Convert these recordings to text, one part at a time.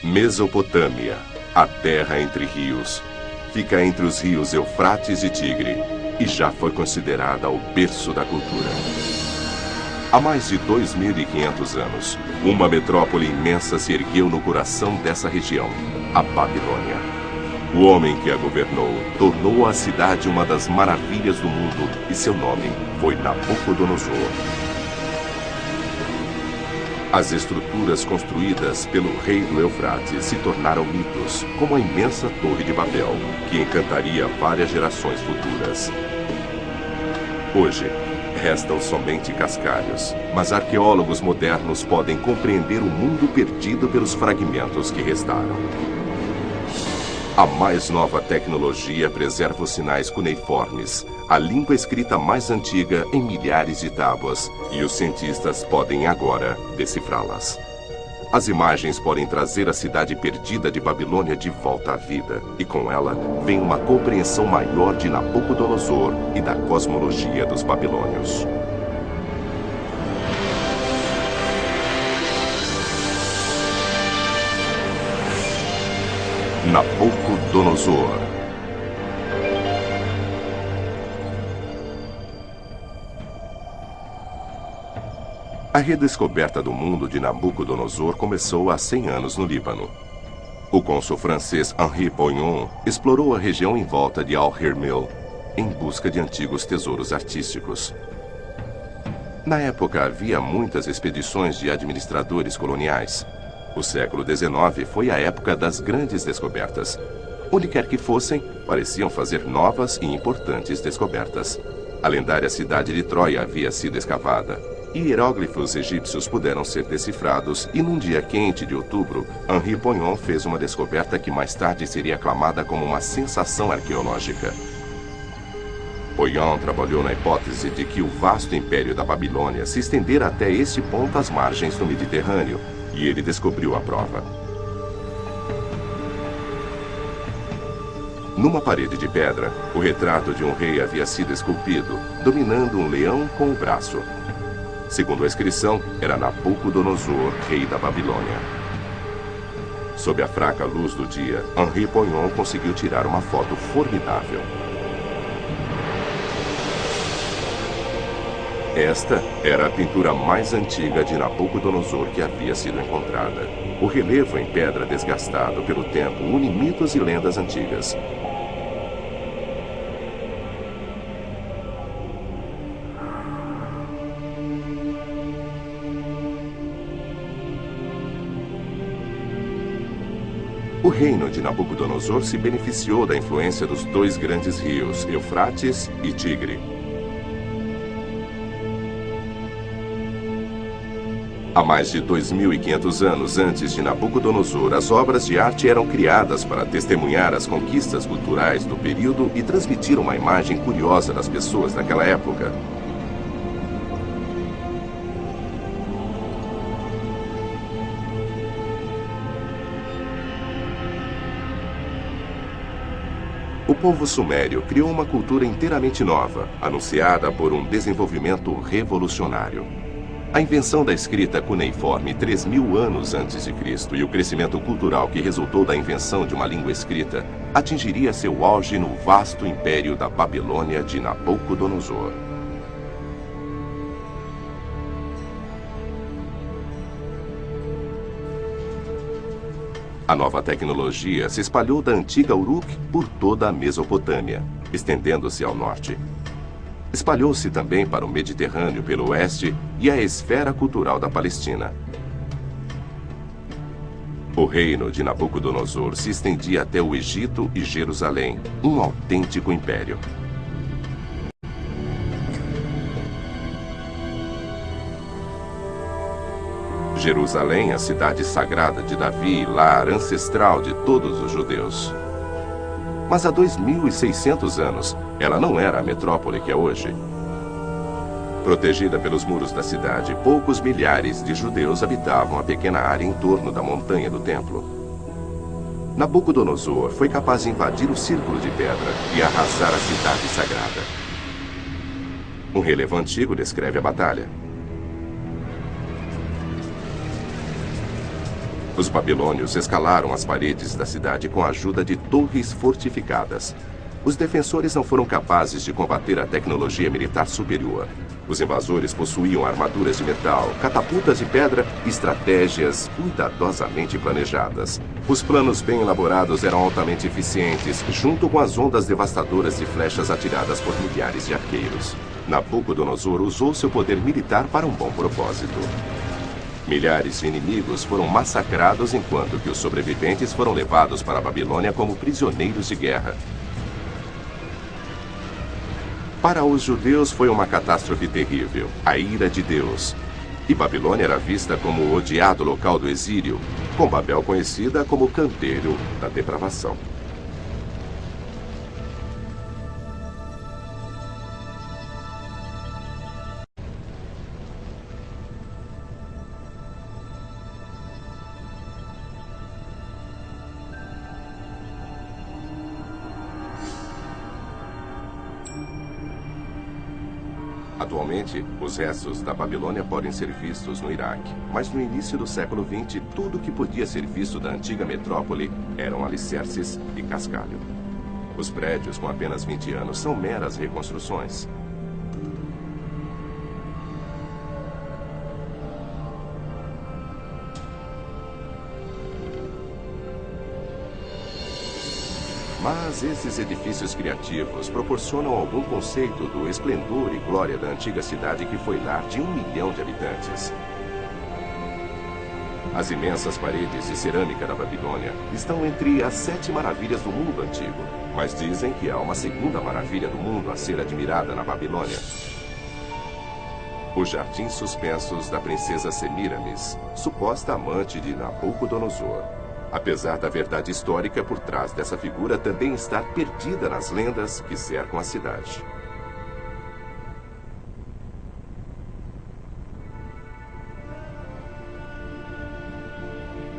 Mesopotâmia, a terra entre rios. Fica entre os rios Eufrates e Tigre e já foi considerada o berço da cultura. Há mais de 2.500 anos, uma metrópole imensa se ergueu no coração dessa região, a Babilônia. O homem que a governou tornou a cidade uma das maravilhas do mundo e seu nome foi Nabucodonosor. As estruturas construídas pelo rei do Eufrates se tornaram mitos, como a imensa Torre de Babel, que encantaria várias gerações futuras. Hoje, restam somente cascalhos, mas arqueólogos modernos podem compreender o mundo perdido pelos fragmentos que restaram. A mais nova tecnologia preserva os sinais cuneiformes, a língua escrita mais antiga em milhares de tábuas, e os cientistas podem agora decifrá-las. As imagens podem trazer a cidade perdida de Babilônia de volta à vida, e com ela vem uma compreensão maior de Nabucodonosor e da cosmologia dos babilônios. Nabucodonosor. A redescoberta do mundo de Nabucodonosor começou há 100 anos no Líbano. O cônsul francês Henri Poignon explorou a região em volta de Al-Hermil em busca de antigos tesouros artísticos. Na época havia muitas expedições de administradores coloniais. O século XIX foi a época das grandes descobertas. Onde quer que fossem, pareciam fazer novas e importantes descobertas. A lendária cidade de Troia havia sido escavada. E hieróglifos egípcios puderam ser decifrados, e num dia quente de outubro, Henri Poignon fez uma descoberta que mais tarde seria aclamada como uma sensação arqueológica. Poignon trabalhou na hipótese de que o vasto império da Babilônia se estendera até este ponto às margens do Mediterrâneo, e ele descobriu a prova. Numa parede de pedra, o retrato de um rei havia sido esculpido, dominando um leão com o braço. Segundo a inscrição, era Nabucodonosor, rei da Babilônia. Sob a fraca luz do dia, Henri Poignon conseguiu tirar uma foto formidável. Esta era a pintura mais antiga de Nabucodonosor que havia sido encontrada. O relevo em pedra desgastado pelo tempo une mitos e lendas antigas. O reino de Nabucodonosor se beneficiou da influência dos dois grandes rios, Eufrates e Tigre. Há mais de 2.500 anos antes de Nabucodonosor, as obras de arte eram criadas para testemunhar as conquistas culturais do período e transmitir uma imagem curiosa das pessoas daquela época. O povo sumério criou uma cultura inteiramente nova, anunciada por um desenvolvimento revolucionário. A invenção da escrita cuneiforme 3.000 anos antes de Cristo e o crescimento cultural que resultou da invenção de uma língua escrita atingiria seu auge no vasto império da Babilônia de Nabucodonosor. A nova tecnologia se espalhou da antiga Uruk por toda a Mesopotâmia, estendendo-se ao norte. Espalhou-se também para o Mediterrâneo pelo oeste e a esfera cultural da Palestina. O reino de Nabucodonosor se estendia até o Egito e Jerusalém, um autêntico império. Jerusalém, a cidade sagrada de Davi, lar ancestral de todos os judeus. Mas há 2.600 anos, ela não era a metrópole que é hoje. Protegida pelos muros da cidade, poucos milhares de judeus habitavam a pequena área em torno da montanha do templo. Nabucodonosor foi capaz de invadir o círculo de pedra e arrasar a cidade sagrada. Um relevo antigo descreve a batalha. Os babilônios escalaram as paredes da cidade com a ajuda de torres fortificadas. Os defensores não foram capazes de combater a tecnologia militar superior. Os invasores possuíam armaduras de metal, catapultas de pedra e estratégias cuidadosamente planejadas. Os planos bem elaborados eram altamente eficientes, junto com as ondas devastadoras de flechas atiradas por milhares de arqueiros. Nabucodonosor usou seu poder militar para um bom propósito. Milhares de inimigos foram massacrados, enquanto que os sobreviventes foram levados para a Babilônia como prisioneiros de guerra. Para os judeus foi uma catástrofe terrível, a ira de Deus. E Babilônia era vista como o odiado local do exílio, com Babel conhecida como canteiro da depravação. Atualmente, os restos da Babilônia podem ser vistos no Iraque, mas no início do século XX, tudo o que podia ser visto da antiga metrópole eram alicerces e cascalho. Os prédios com apenas 20 anos são meras reconstruções. Mas esses edifícios criativos proporcionam algum conceito do esplendor e glória da antiga cidade que foi lar de 1 milhão de habitantes. As imensas paredes de cerâmica da Babilônia estão entre as 7 maravilhas do mundo antigo, mas dizem que há uma segunda maravilha do mundo a ser admirada na Babilônia. Os jardins suspensos da princesa Semíramis, suposta amante de Nabucodonosor. Apesar da verdade histórica por trás dessa figura também estar perdida nas lendas que cercam a cidade.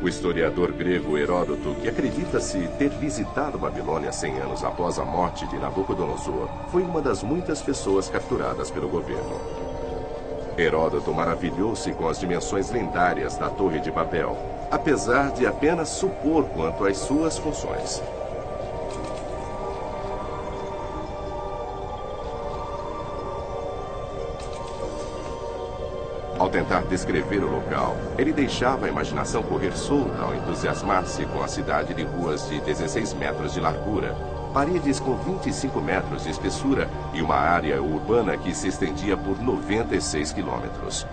O historiador grego Heródoto, que acredita-se ter visitado Babilônia 100 anos após a morte de Nabucodonosor, foi uma das muitas pessoas capturadas pelo governo. Heródoto maravilhou-se com as dimensões lendárias da Torre de Babel, apesar de apenas supor quanto às suas funções. Ao tentar descrever o local, ele deixava a imaginação correr solta ao entusiasmar-se com a cidade de ruas de 16 metros de largura, paredes com 25 metros de espessura e uma área urbana que se estendia por 96 quilômetros.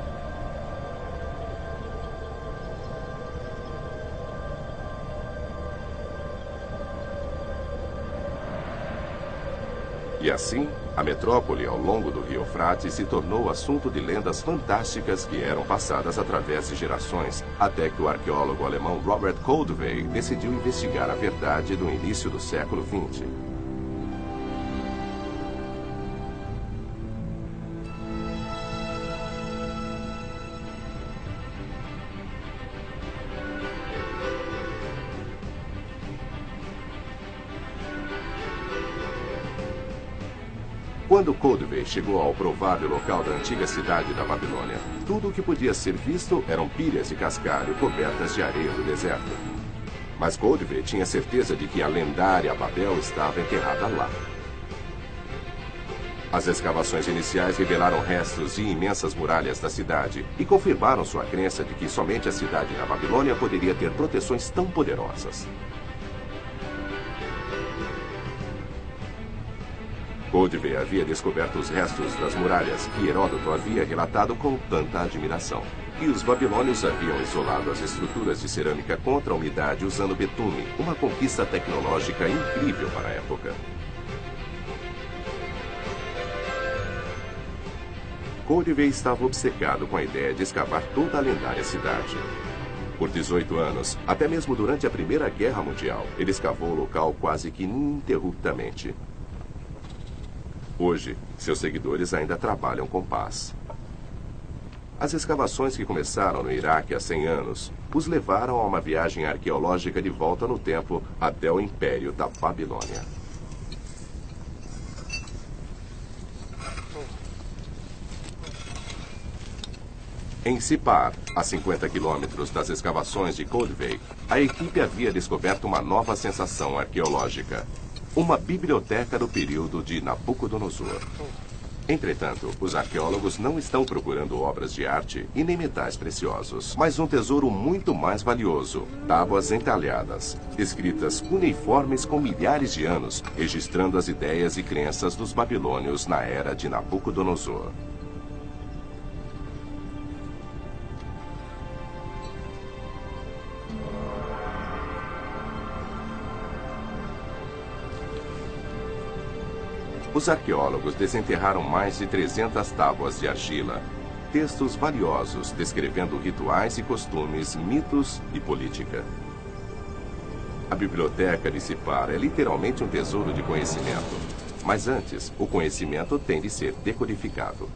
E assim, a metrópole ao longo do rio Eufrates se tornou assunto de lendas fantásticas que eram passadas através de gerações, até que o arqueólogo alemão Robert Koldewey decidiu investigar a verdade do início do século XX. Quando Koldewey chegou ao provável local da antiga cidade da Babilônia, tudo o que podia ser visto eram pilhas de cascalho cobertas de areia do deserto. Mas Koldewey tinha certeza de que a lendária Babel estava enterrada lá. As escavações iniciais revelaram restos de imensas muralhas da cidade e confirmaram sua crença de que somente a cidade da Babilônia poderia ter proteções tão poderosas. Koldewey havia descoberto os restos das muralhas que Heródoto havia relatado com tanta admiração. E os babilônios haviam isolado as estruturas de cerâmica contra a umidade usando betume, uma conquista tecnológica incrível para a época. Koldewey estava obcecado com a ideia de escavar toda a lendária cidade. Por 18 anos, até mesmo durante a Primeira Guerra Mundial, ele escavou o local quase que ininterruptamente. Hoje, seus seguidores ainda trabalham com paz. As escavações que começaram no Iraque há 100 anos os levaram a uma viagem arqueológica de volta no tempo até o Império da Babilônia. Em Sipar, a 50 quilômetros das escavações de Coldvay, a equipe havia descoberto uma nova sensação arqueológica. Uma biblioteca do período de Nabucodonosor. Entretanto, os arqueólogos não estão procurando obras de arte e nem metais preciosos, mas um tesouro muito mais valioso: tábuas entalhadas, escritas cuneiformes com milhares de anos, registrando as ideias e crenças dos babilônios na era de Nabucodonosor. Os arqueólogos desenterraram mais de 300 tábuas de argila, textos valiosos descrevendo rituais e costumes, mitos e política. A biblioteca de Sipar é literalmente um tesouro de conhecimento. Mas antes, o conhecimento tem de ser decodificado.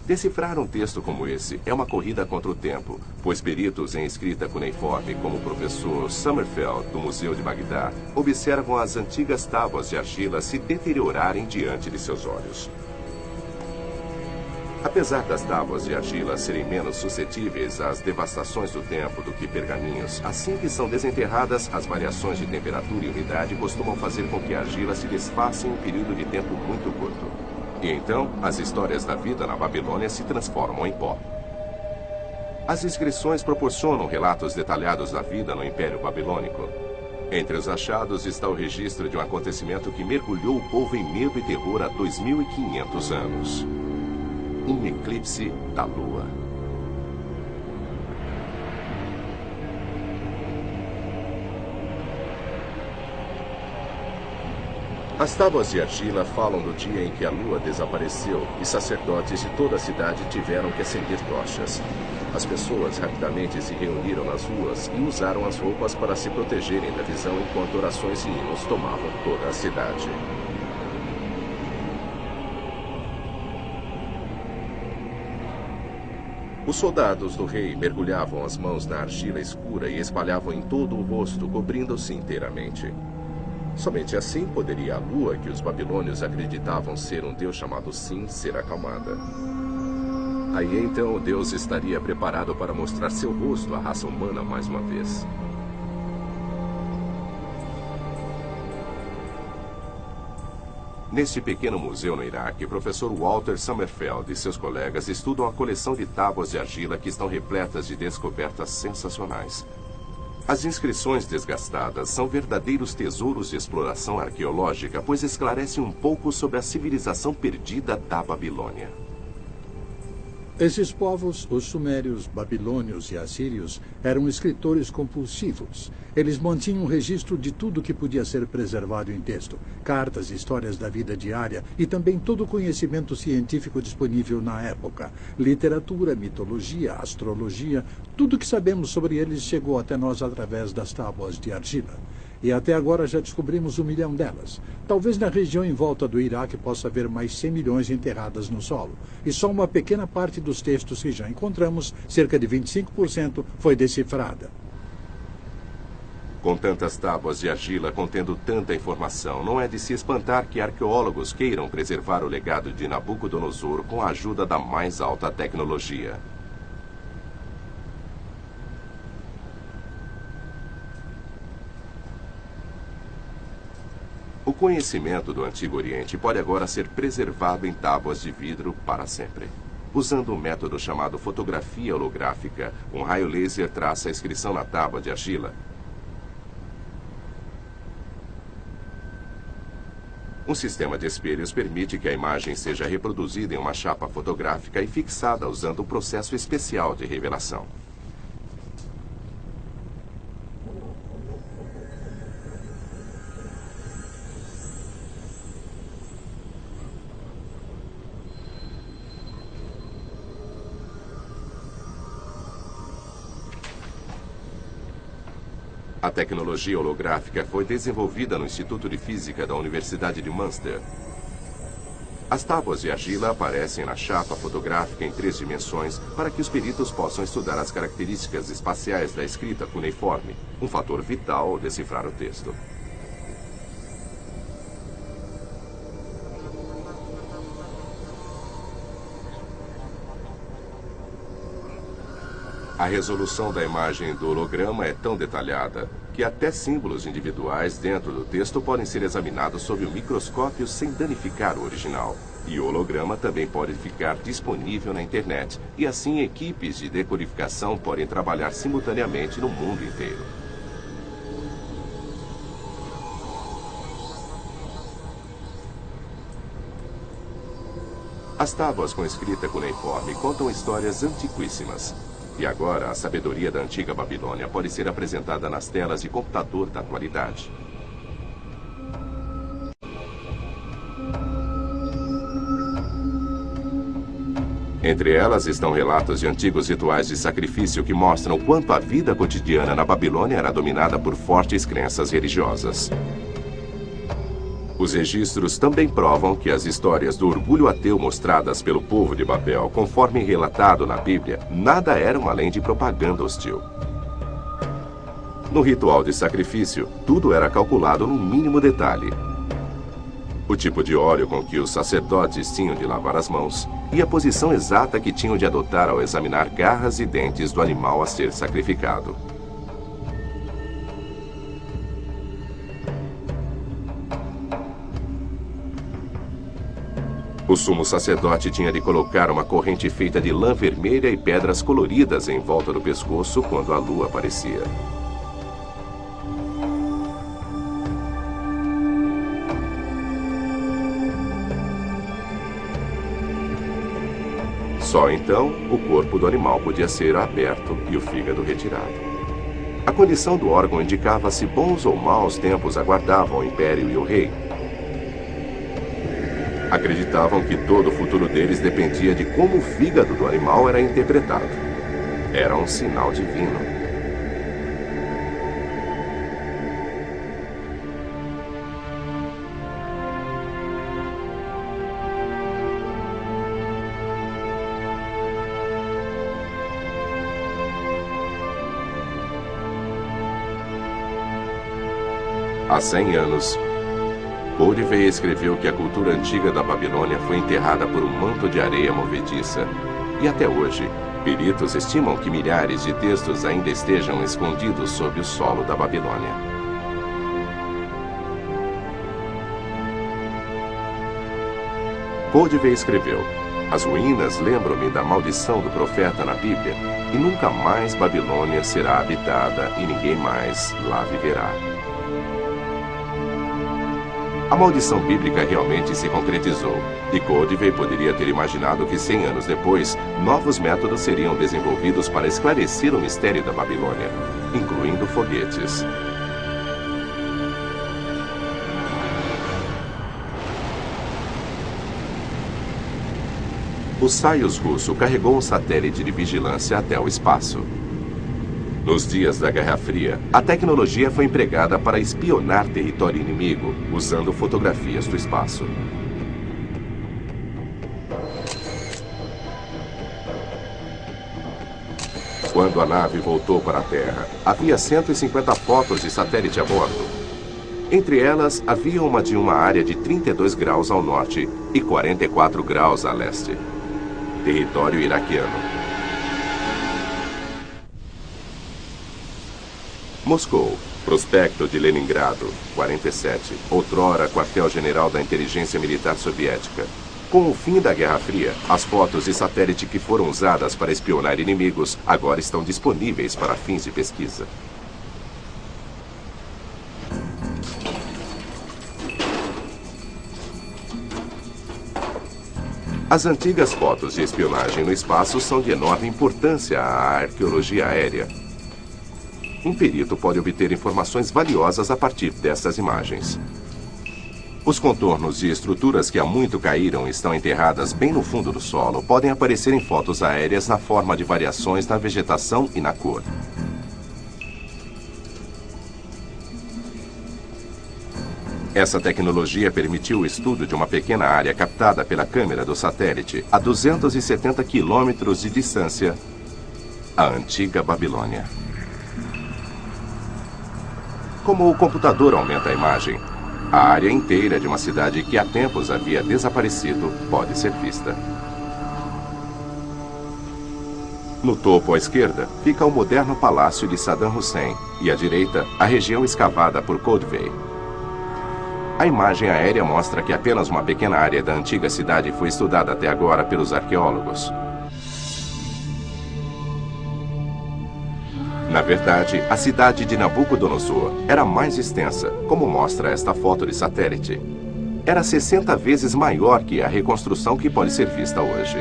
Decifrar um texto como esse é uma corrida contra o tempo, pois peritos em escrita cuneiforme, como o professor Sommerfeld, do Museu de Bagdá, observam as antigas tábuas de argila se deteriorarem diante de seus olhos. Apesar das tábuas de argila serem menos suscetíveis às devastações do tempo do que pergaminhos, assim que são desenterradas, as variações de temperatura e umidade costumam fazer com que a argila se desfaça em um período de tempo muito curto. E então, as histórias da vida na Babilônia se transformam em pó. As inscrições proporcionam relatos detalhados da vida no Império Babilônico. Entre os achados está o registro de um acontecimento que mergulhou o povo em medo e terror há 2.500 anos. Um eclipse da Lua. As tábuas de argila falam do dia em que a lua desapareceu e sacerdotes de toda a cidade tiveram que acender tochas. As pessoas rapidamente se reuniram nas ruas e usaram as roupas para se protegerem da visão enquanto orações e hinos tomavam toda a cidade. Os soldados do rei mergulhavam as mãos na argila escura e espalhavam em todo o rosto, cobrindo-se inteiramente. Somente assim poderia a lua, que os babilônios acreditavam ser um deus chamado Sin, ser acalmada. Aí então o deus estaria preparado para mostrar seu rosto à raça humana mais uma vez. Neste pequeno museu no Iraque, o professor Walter Sommerfeld e seus colegas estudam a coleção de tábuas de argila que estão repletas de descobertas sensacionais. As inscrições desgastadas são verdadeiros tesouros de exploração arqueológica, pois esclarecem um pouco sobre a civilização perdida da Babilônia. Esses povos, os sumérios, babilônios e assírios, eram escritores compulsivos. Eles mantinham um registro de tudo que podia ser preservado em texto, cartas, histórias da vida diária e também todo o conhecimento científico disponível na época. Literatura, mitologia, astrologia, tudo que sabemos sobre eles chegou até nós através das tábuas de argila. E até agora já descobrimos 1 milhão delas. Talvez na região em volta do Iraque possa haver mais 100 milhões enterradas no solo. E só uma pequena parte dos textos que já encontramos, cerca de 25%, foi decifrada. Com tantas tábuas de argila contendo tanta informação, não é de se espantar que arqueólogos queiram preservar o legado de Nabucodonosor com a ajuda da mais alta tecnologia. O conhecimento do Antigo Oriente pode agora ser preservado em tábuas de vidro para sempre. Usando um método chamado fotografia holográfica, um raio laser traça a inscrição na tábua de argila. Um sistema de espelhos permite que a imagem seja reproduzida em uma chapa fotográfica e fixada usando um processo especial de revelação. A tecnologia holográfica foi desenvolvida no Instituto de Física da Universidade de Münster. As tábuas de argila aparecem na chapa fotográfica em 3 dimensões para que os peritos possam estudar as características espaciais da escrita cuneiforme, um fator vital ao decifrar o texto. A resolução da imagem do holograma é tão detalhada que até símbolos individuais dentro do texto podem ser examinados sob o microscópio sem danificar o original. E o holograma também pode ficar disponível na internet. E assim equipes de decodificação podem trabalhar simultaneamente no mundo inteiro. As tábuas com escrita cuneiforme contam histórias antiquíssimas. E agora, a sabedoria da antiga Babilônia pode ser apresentada nas telas de computador da atualidade. Entre elas estão relatos de antigos rituais de sacrifício que mostram quanto a vida cotidiana na Babilônia era dominada por fortes crenças religiosas. Os registros também provam que as histórias do orgulho ateu mostradas pelo povo de Babel, conforme relatado na Bíblia, nada eram além de propaganda hostil. No ritual de sacrifício, tudo era calculado no mínimo detalhe. O tipo de óleo com que os sacerdotes tinham de lavar as mãos e a posição exata que tinham de adotar ao examinar garras e dentes do animal a ser sacrificado. O sumo sacerdote tinha de colocar uma corrente feita de lã vermelha e pedras coloridas em volta do pescoço quando a lua aparecia. Só então, o corpo do animal podia ser aberto e o fígado retirado. A condição do órgão indicava se bons ou maus tempos aguardavam o império e o rei. Acreditavam que todo o futuro deles dependia de como o fígado do animal era interpretado. Era um sinal divino. Há 100 anos, Goldvey escreveu que a cultura antiga da Babilônia foi enterrada por um manto de areia movediça. E até hoje, peritos estimam que milhares de textos ainda estejam escondidos sob o solo da Babilônia. Goldvey escreveu: as ruínas lembram-me da maldição do profeta na Bíblia, e nunca mais Babilônia será habitada e ninguém mais lá viverá. A maldição bíblica realmente se concretizou, e Goldvey poderia ter imaginado que 100 anos depois, novos métodos seriam desenvolvidos para esclarecer o mistério da Babilônia, incluindo foguetes. O Soyuz russo carregou um satélite de vigilância até o espaço. Nos dias da Guerra Fria, a tecnologia foi empregada para espionar território inimigo, usando fotografias do espaço. Quando a nave voltou para a Terra, havia 150 fotos de satélite a bordo. Entre elas, havia uma de uma área de 32 graus ao norte e 44 graus a leste. Território iraquiano. Moscou, prospecto de Leningrado, 47, outrora quartel-general da inteligência militar soviética. Com o fim da Guerra Fria, as fotos de satélite que foram usadas para espionar inimigos agora estão disponíveis para fins de pesquisa. As antigas fotos de espionagem no espaço são de enorme importância à arqueologia aérea. Um perito pode obter informações valiosas a partir dessas imagens. Os contornos de estruturas que há muito caíram e estão enterradas bem no fundo do solo podem aparecer em fotos aéreas na forma de variações na vegetação e na cor. Essa tecnologia permitiu o estudo de uma pequena área captada pela câmera do satélite a 270 quilômetros de distância, a antiga Babilônia. Como o computador aumenta a imagem, a área inteira de uma cidade que há tempos havia desaparecido pode ser vista. No topo à esquerda fica o moderno palácio de Saddam Hussein e à direita a região escavada por Koldvay. A imagem aérea mostra que apenas uma pequena área da antiga cidade foi estudada até agora pelos arqueólogos. Na verdade, a cidade de Nabucodonosor era mais extensa, como mostra esta foto de satélite. Era 60 vezes maior que a reconstrução que pode ser vista hoje.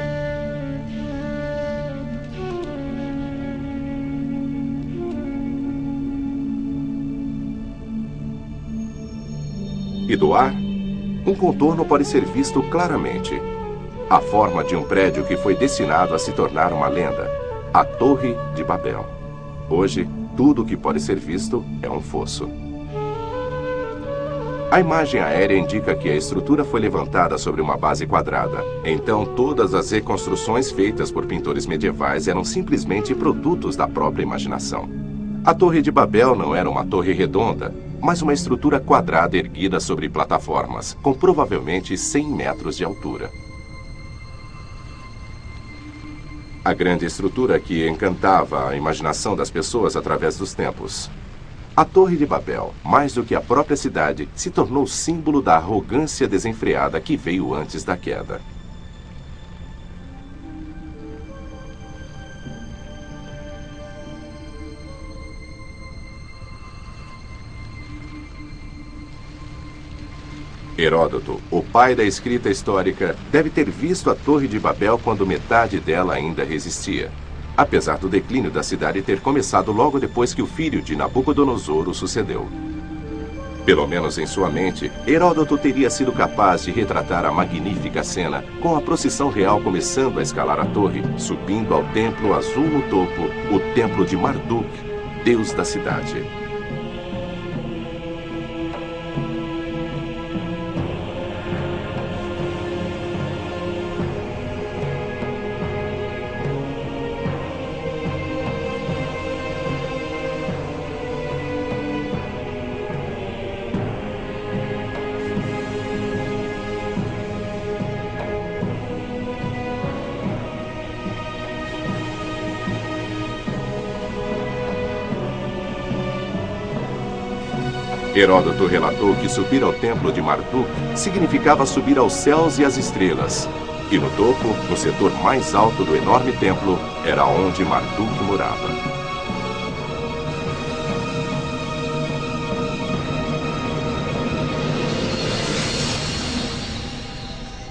E do ar, um contorno pode ser visto claramente. A forma de um prédio que foi destinado a se tornar uma lenda, a Torre de Babel. Hoje, tudo o que pode ser visto é um fosso. A imagem aérea indica que a estrutura foi levantada sobre uma base quadrada. Então, todas as reconstruções feitas por pintores medievais eram simplesmente produtos da própria imaginação. A Torre de Babel não era uma torre redonda, mas uma estrutura quadrada erguida sobre plataformas, com provavelmente 100 metros de altura. A grande estrutura que encantava a imaginação das pessoas através dos tempos. A Torre de Babel, mais do que a própria cidade, se tornou símbolo da arrogância desenfreada que veio antes da queda. Heródoto, o pai da escrita histórica, deve ter visto a Torre de Babel quando metade dela ainda resistia, apesar do declínio da cidade ter começado logo depois que o filho de Nabucodonosor o sucedeu. Pelo menos em sua mente, Heródoto teria sido capaz de retratar a magnífica cena, com a procissão real começando a escalar a torre, subindo ao templo azul no topo, o templo de Marduk, deus da cidade. Heródoto relatou que subir ao templo de Marduk significava subir aos céus e às estrelas. E no topo, no setor mais alto do enorme templo, era onde Marduk morava.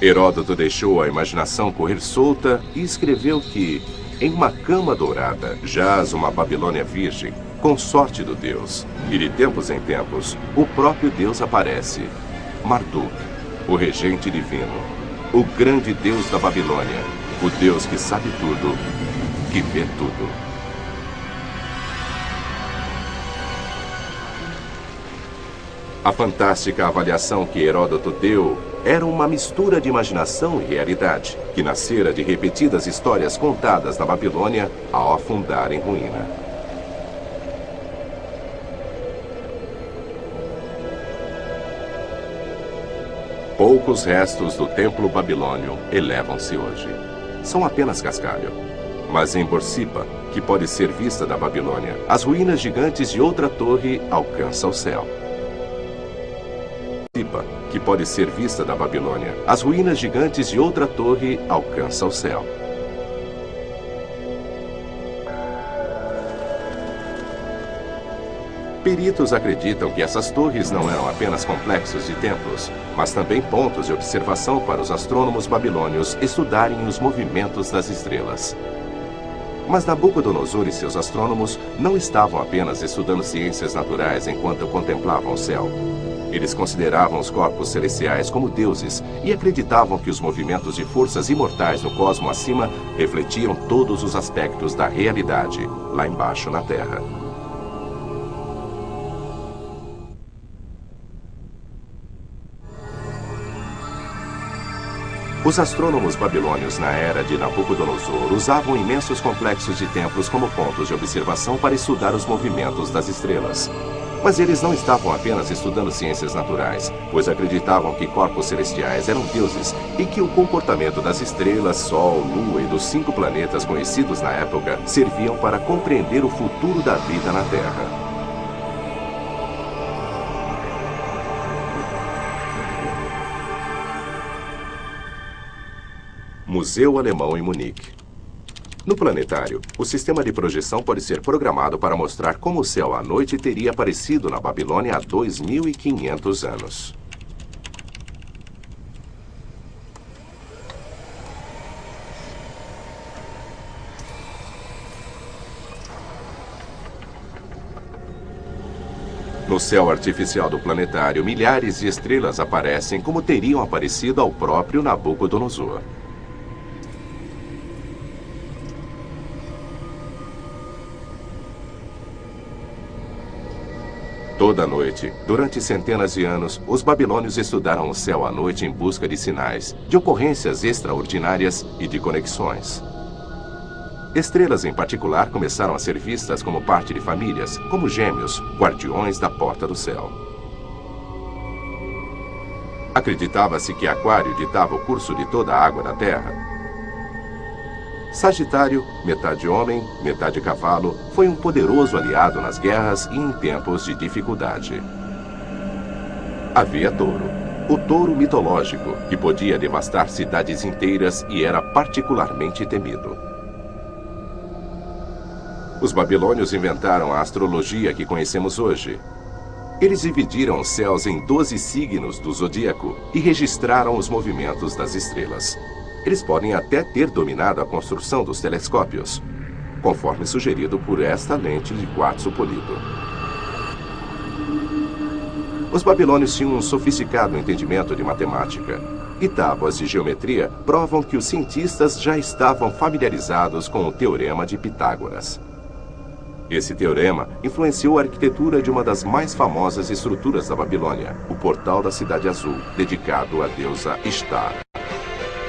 Heródoto deixou a imaginação correr solta e escreveu que, em uma cama dourada, jaz uma Babilônia virgem, consorte do Deus, e de tempos em tempos, o próprio Deus aparece. Marduk, o regente divino, o grande Deus da Babilônia, o Deus que sabe tudo, que vê tudo. A fantástica avaliação que Heródoto deu era uma mistura de imaginação e realidade, que nascera de repetidas histórias contadas na Babilônia ao afundar em ruína. Poucos restos do templo babilônio elevam-se hoje. São apenas cascalho. Mas em Borsippa, que pode ser vista da Babilônia, as ruínas gigantes de outra torre alcançam o céu. Que pode ser vista da Babilônia, as ruínas gigantes de outra torre alcançam o céu. Peritos acreditam que essas torres não eram apenas complexos de templos, mas também pontos de observação para os astrônomos babilônios estudarem os movimentos das estrelas. Mas Nabucodonosor e seus astrônomos não estavam apenas estudando ciências naturais enquanto contemplavam o céu. Eles consideravam os corpos celestiais como deuses e acreditavam que os movimentos de forças imortais no cosmo acima refletiam todos os aspectos da realidade, lá embaixo na Terra. Os astrônomos babilônios na era de Nabucodonosor usavam imensos complexos de templos como pontos de observação para estudar os movimentos das estrelas. Mas eles não estavam apenas estudando ciências naturais, pois acreditavam que corpos celestiais eram deuses e que o comportamento das estrelas, Sol, Lua e dos 5 planetas conhecidos na época serviam para compreender o futuro da vida na Terra. Museu Alemão em Munique. No planetário, o sistema de projeção pode ser programado para mostrar como o céu à noite teria aparecido na Babilônia há 2.500 anos. No céu artificial do planetário, milhares de estrelas aparecem como teriam aparecido ao próprio Nabucodonosor. Toda noite, durante centenas de anos, os babilônios estudaram o céu à noite em busca de sinais, de ocorrências extraordinárias e de conexões. Estrelas em particular começaram a ser vistas como parte de famílias, como gêmeos, guardiões da porta do céu. Acreditava-se que Aquário ditava o curso de toda a água da Terra. Sagitário, metade homem, metade cavalo, foi um poderoso aliado nas guerras e em tempos de dificuldade. Havia Touro, o touro mitológico, que podia devastar cidades inteiras e era particularmente temido. Os babilônios inventaram a astrologia que conhecemos hoje. Eles dividiram os céus em 12 signos do zodíaco e registraram os movimentos das estrelas. Eles podem até ter dominado a construção dos telescópios, conforme sugerido por esta lente de quartzo polido. Os babilônios tinham um sofisticado entendimento de matemática, e tábuas de geometria provam que os cientistas já estavam familiarizados com o Teorema de Pitágoras. Esse teorema influenciou a arquitetura de uma das mais famosas estruturas da Babilônia, o Portal da Cidade Azul, dedicado à deusa Ishtar.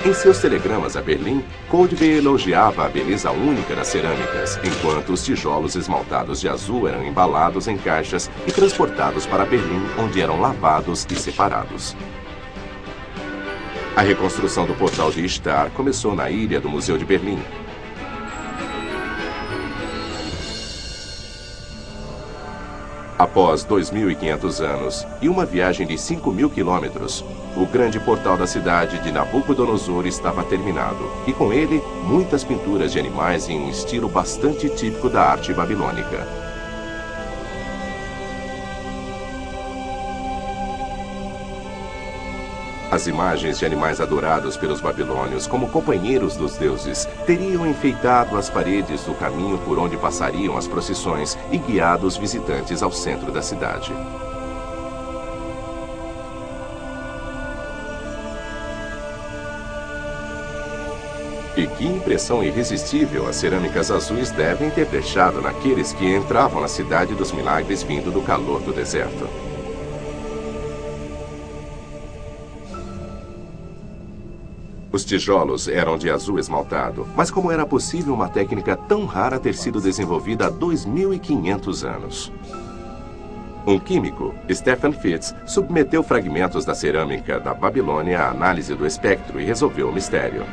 Em seus telegramas a Berlim, Koldewey elogiava a beleza única das cerâmicas, enquanto os tijolos esmaltados de azul eram embalados em caixas e transportados para Berlim, onde eram lavados e separados. A reconstrução do Portal de Ishtar começou na ilha do Museu de Berlim. Após 2.500 anos e uma viagem de 5.000 quilômetros, o grande portal da cidade de Nabucodonosor estava terminado, e com ele, muitas pinturas de animais em um estilo bastante típico da arte babilônica. As imagens de animais adorados pelos babilônios como companheiros dos deuses teriam enfeitado as paredes do caminho por onde passariam as procissões e guiado os visitantes ao centro da cidade. E que impressão irresistível as cerâmicas azuis devem ter deixado naqueles que entravam na cidade dos milagres vindo do calor do deserto. Os tijolos eram de azul esmaltado, mas como era possível uma técnica tão rara ter sido desenvolvida há 2.500 anos? Um químico, Stephen Fitz, submeteu fragmentos da cerâmica da Babilônia à análise do espectro e resolveu o mistério.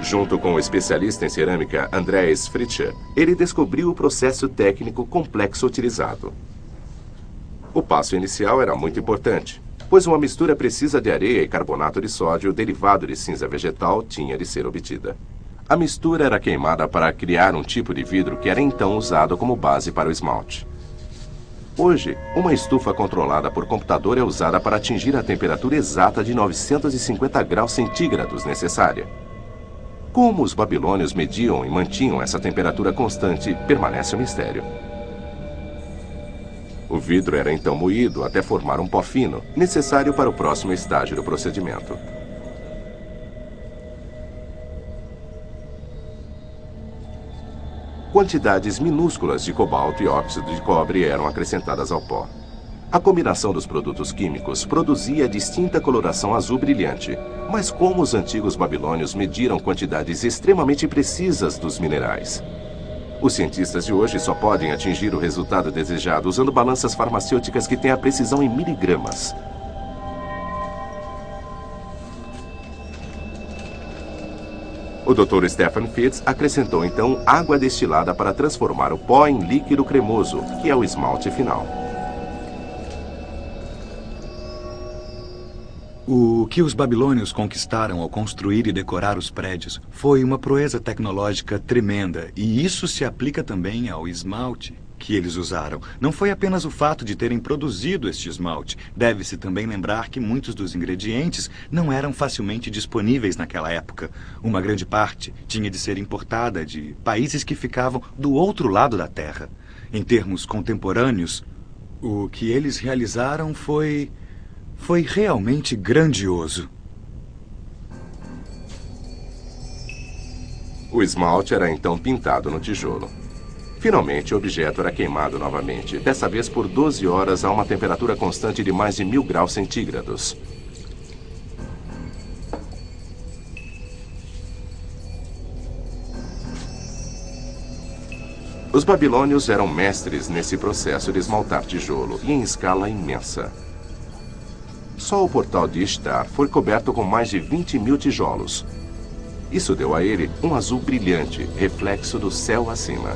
Junto com o especialista em cerâmica Andreas Fritzsche, ele descobriu o processo técnico complexo utilizado. O passo inicial era muito importante, pois uma mistura precisa de areia e carbonato de sódio derivado de cinza vegetal tinha de ser obtida. A mistura era queimada para criar um tipo de vidro que era então usado como base para o esmalte. Hoje, uma estufa controlada por computador é usada para atingir a temperatura exata de 950 graus centígrados necessária. Como os babilônios mediam e mantinham essa temperatura constante, permanece um mistério. O vidro era então moído até formar um pó fino, necessário para o próximo estágio do procedimento. Quantidades minúsculas de cobalto e óxido de cobre eram acrescentadas ao pó. A combinação dos produtos químicos produzia distinta coloração azul brilhante, mas como os antigos babilônios mediram quantidades extremamente precisas dos minerais? Os cientistas de hoje só podem atingir o resultado desejado usando balanças farmacêuticas que têm a precisão em miligramas. O Dr. Stephen Fitz acrescentou então água destilada para transformar o pó em líquido cremoso, que é o esmalte final. O que os babilônios conquistaram ao construir e decorar os prédios foi uma proeza tecnológica tremenda, e isso se aplica também ao esmalte que eles usaram. Não foi apenas o fato de terem produzido este esmalte. Deve-se também lembrar que muitos dos ingredientes não eram facilmente disponíveis naquela época. Uma grande parte tinha de ser importada de países que ficavam do outro lado da Terra. Em termos contemporâneos, o que eles realizaram foi realmente grandioso. O esmalte era então pintado no tijolo. Finalmente, o objeto era queimado novamente, dessa vez por 12 horas a uma temperatura constante de mais de 1000 graus centígrados. Os babilônios eram mestres nesse processo de esmaltar tijolo, e em escala imensa. Só o portal de Ishtar foi coberto com mais de 20.000 tijolos. Isso deu a ele um azul brilhante, reflexo do céu acima.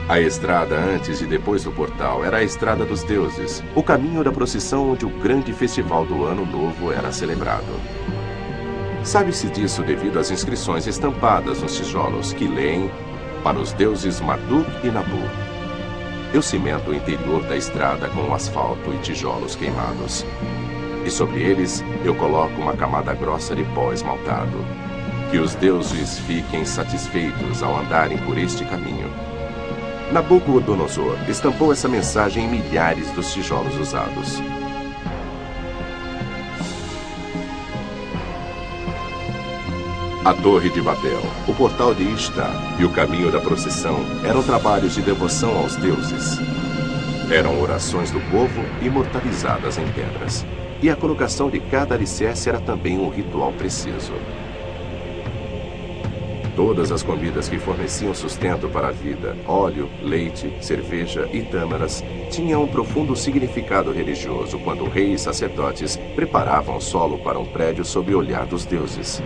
A estrada antes e depois do portal era a estrada dos deuses, o caminho da procissão onde o grande festival do Ano Novo era celebrado. Sabe-se disso devido às inscrições estampadas nos tijolos que leem para os deuses Marduk e Nabu. Eu cimento o interior da estrada com asfalto e tijolos queimados. E sobre eles eu coloco uma camada grossa de pó esmaltado. Que os deuses fiquem satisfeitos ao andarem por este caminho. Nabucodonosor estampou essa mensagem em milhares dos tijolos usados. A Torre de Babel, o portal de Ishtar e o caminho da procissão eram trabalhos de devoção aos deuses. Eram orações do povo imortalizadas em pedras. E a colocação de cada alicerce era também um ritual preciso. Todas as comidas que forneciam sustento para a vida, óleo, leite, cerveja e tâmaras, tinham um profundo significado religioso quando reis e sacerdotes preparavam o solo para um prédio sob o olhar dos deuses.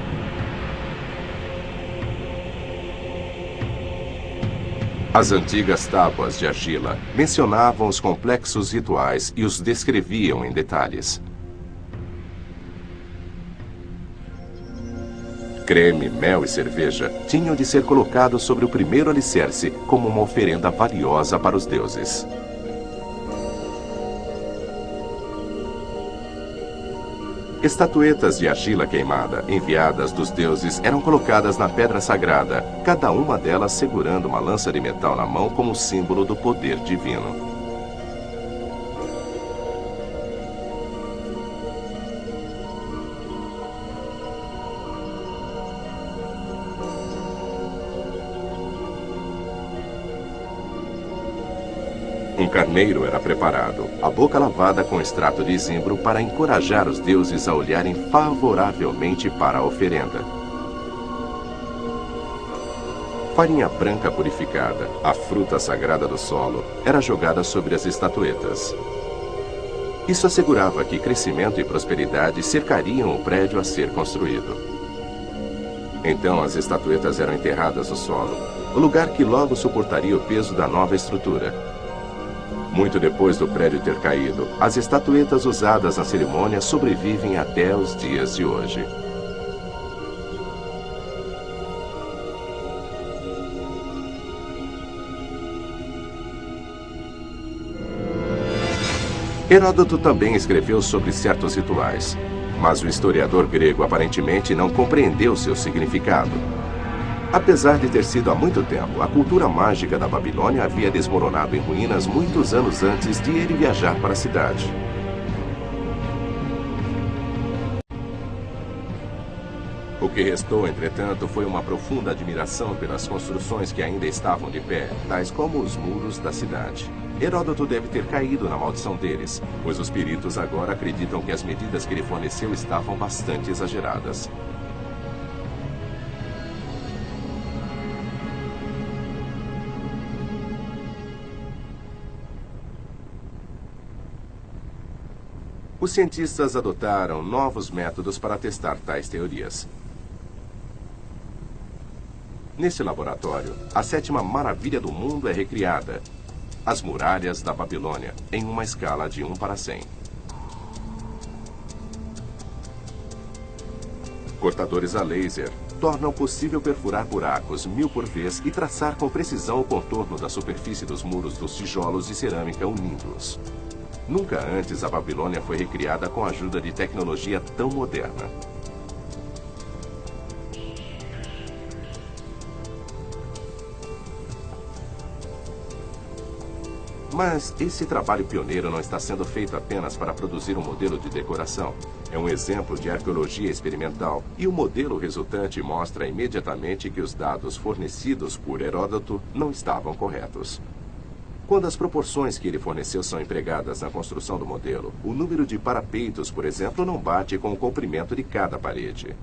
As antigas tábuas de argila mencionavam os complexos rituais e os descreviam em detalhes. Creme, mel e cerveja tinham de ser colocados sobre o primeiro alicerce como uma oferenda valiosa para os deuses. Estatuetas de argila queimada, enviadas dos deuses, eram colocadas na pedra sagrada, cada uma delas segurando uma lança de metal na mão como símbolo do poder divino. Um carneiro era preparado, a boca lavada com extrato de zimbro para encorajar os deuses a olharem favoravelmente para a oferenda. Farinha branca purificada, a fruta sagrada do solo, era jogada sobre as estatuetas. Isso assegurava que crescimento e prosperidade cercariam o prédio a ser construído. Então as estatuetas eram enterradas no solo, o lugar que logo suportaria o peso da nova estrutura. Muito depois do prédio ter caído, as estatuetas usadas na cerimônia sobrevivem até os dias de hoje. Heródoto também escreveu sobre certos rituais, mas o historiador grego aparentemente não compreendeu seu significado. Apesar de ter sido há muito tempo, a cultura mágica da Babilônia havia desmoronado em ruínas muitos anos antes de ele viajar para a cidade. O que restou, entretanto, foi uma profunda admiração pelas construções que ainda estavam de pé, tais como os muros da cidade. Heródoto deve ter caído na maldição deles, pois os peritos agora acreditam que as medidas que ele forneceu estavam bastante exageradas. Os cientistas adotaram novos métodos para testar tais teorias. Nesse laboratório, a sétima maravilha do mundo é recriada: as muralhas da Babilônia, em uma escala de 1 para 100. Cortadores a laser tornam possível perfurar buracos 1000 por vez e traçar com precisão o contorno da superfície dos muros dos tijolos de cerâmica unindo-os. Nunca antes a Babilônia foi recriada com a ajuda de tecnologia tão moderna. Mas esse trabalho pioneiro não está sendo feito apenas para produzir um modelo de decoração. É um exemplo de arqueologia experimental, e o modelo resultante mostra imediatamente que os dados fornecidos por Heródoto não estavam corretos. Quando as proporções que ele forneceu são empregadas na construção do modelo, o número de parapeitos, por exemplo, não bate com o comprimento de cada parede.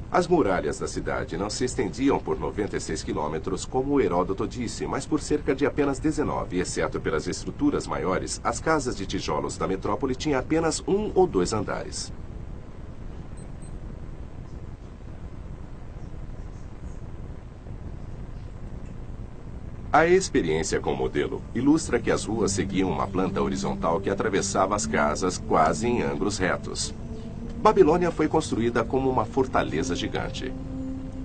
As muralhas da cidade não se estendiam por 96 quilômetros, como Heródoto disse, mas por cerca de apenas 19, exceto pelas estruturas maiores, as casas de tijolos da metrópole tinham apenas 1 ou 2 andares. A experiência com o modelo ilustra que as ruas seguiam uma planta horizontal que atravessava as casas quase em ângulos retos. Babilônia foi construída como uma fortaleza gigante.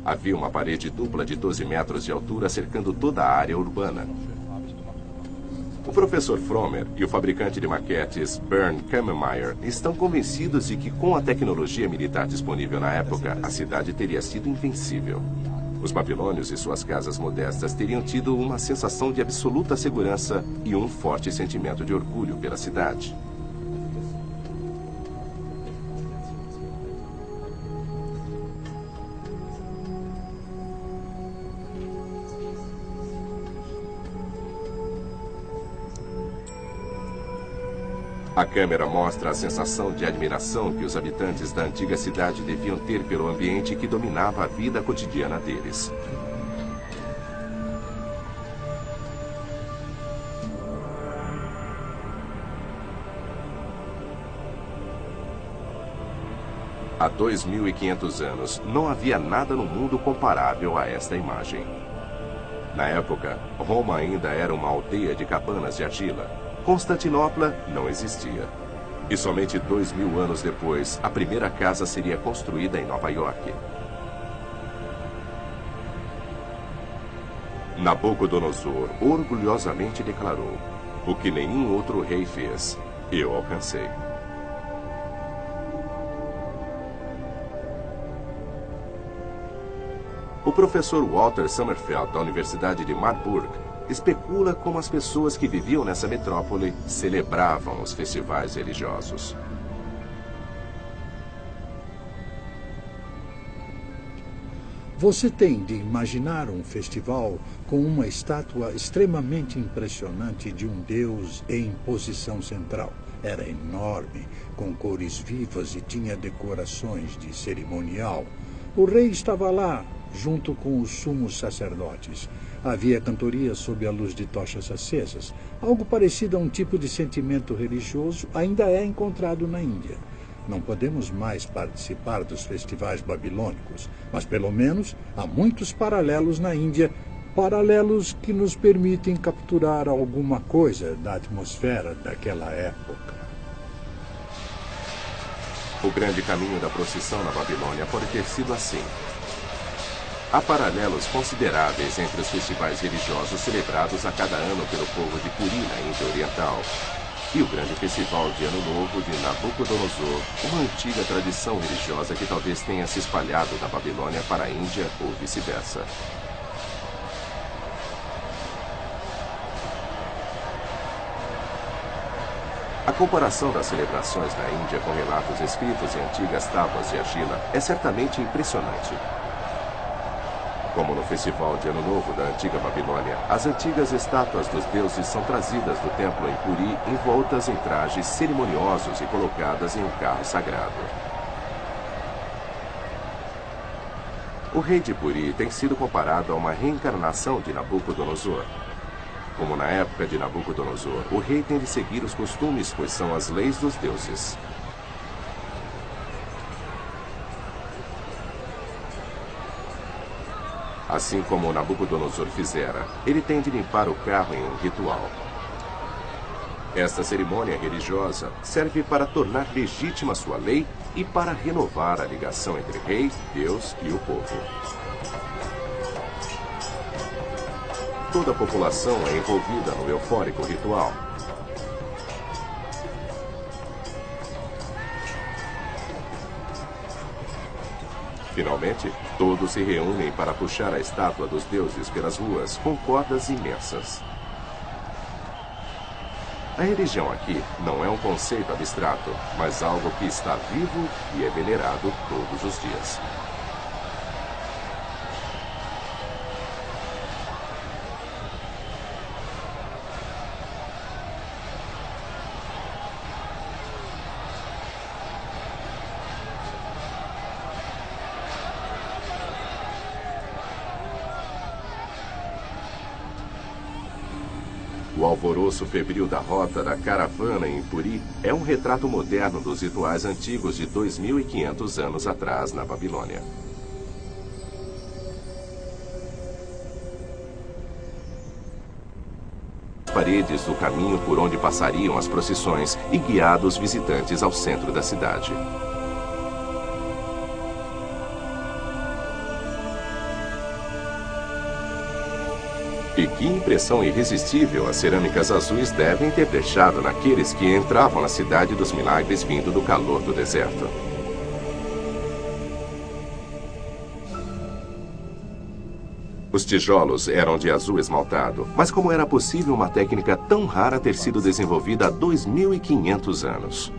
Havia uma parede dupla de 12 metros de altura cercando toda a área urbana. O professor Frommer e o fabricante de maquetes Bernd Kammermeier estão convencidos de que, com a tecnologia militar disponível na época, a cidade teria sido invencível. Os babilônios e suas casas modestas teriam tido uma sensação de absoluta segurança e um forte sentimento de orgulho pela cidade. A câmera mostra a sensação de admiração que os habitantes da antiga cidade deviam ter pelo ambiente que dominava a vida cotidiana deles. Há 2.500 anos, não havia nada no mundo comparável a esta imagem. Na época, Roma ainda era uma aldeia de cabanas de argila. Constantinopla não existia. E somente 2000 anos depois, a primeira casa seria construída em Nova York. Nabucodonosor orgulhosamente declarou: "O que nenhum outro rei fez, eu alcancei." O professor Walter Sommerfeld, da Universidade de Marburg, especula como as pessoas que viviam nessa metrópole celebravam os festivais religiosos. Você tem de imaginar um festival com uma estátua extremamente impressionante de um deus em posição central. Era enorme, com cores vivas e tinha decorações de cerimonial. O rei estava lá, junto com os sumos sacerdotes. Havia cantorias sob a luz de tochas acesas. Algo parecido a um tipo de sentimento religioso ainda é encontrado na Índia. Não podemos mais participar dos festivais babilônicos, mas pelo menos há muitos paralelos na Índia, paralelos que nos permitem capturar alguma coisa da atmosfera daquela época. O grande caminho da procissão na Babilônia pode ter sido assim. Há paralelos consideráveis entre os festivais religiosos celebrados a cada ano pelo povo de Puri, na Índia Oriental, e o grande festival de Ano Novo de Nabucodonosor, uma antiga tradição religiosa que talvez tenha se espalhado da Babilônia para a Índia ou vice-versa. comparação das celebrações na Índia com relatos escritos em antigas tábuas de argila é certamente impressionante. Como no festival de Ano Novo da antiga Babilônia, as antigas estátuas dos deuses são trazidas do templo em Puri envoltas em trajes cerimoniosos e colocadas em um carro sagrado. O rei de Puri tem sido comparado a uma reencarnação de Nabucodonosor. Como na época de Nabucodonosor, o rei tem de seguir os costumes, pois são as leis dos deuses. Assim como Nabucodonosor fizera, ele tem de limpar o carro em um ritual. Esta cerimônia religiosa serve para tornar legítima sua lei e para renovar a ligação entre rei, Deus e o povo. Toda a população é envolvida no eufórico ritual. Finalmente, todos se reúnem para puxar a estátua dos deuses pelas ruas com cordas imensas. A religião aqui não é um conceito abstrato, mas algo que está vivo e é venerado todos os dias. O alvoroço febril da rota da caravana em Puri é um retrato moderno dos rituais antigos de 2.500 anos atrás na Babilônia. As paredes do caminho por onde passariam as procissões e guiado os visitantes ao centro da cidade. E que impressão irresistível as cerâmicas azuis devem ter deixado naqueles que entravam na cidade dos milagres vindo do calor do deserto. Os tijolos eram de azul esmaltado, mas como era possível uma técnica tão rara ter sido desenvolvida há 2.500 anos?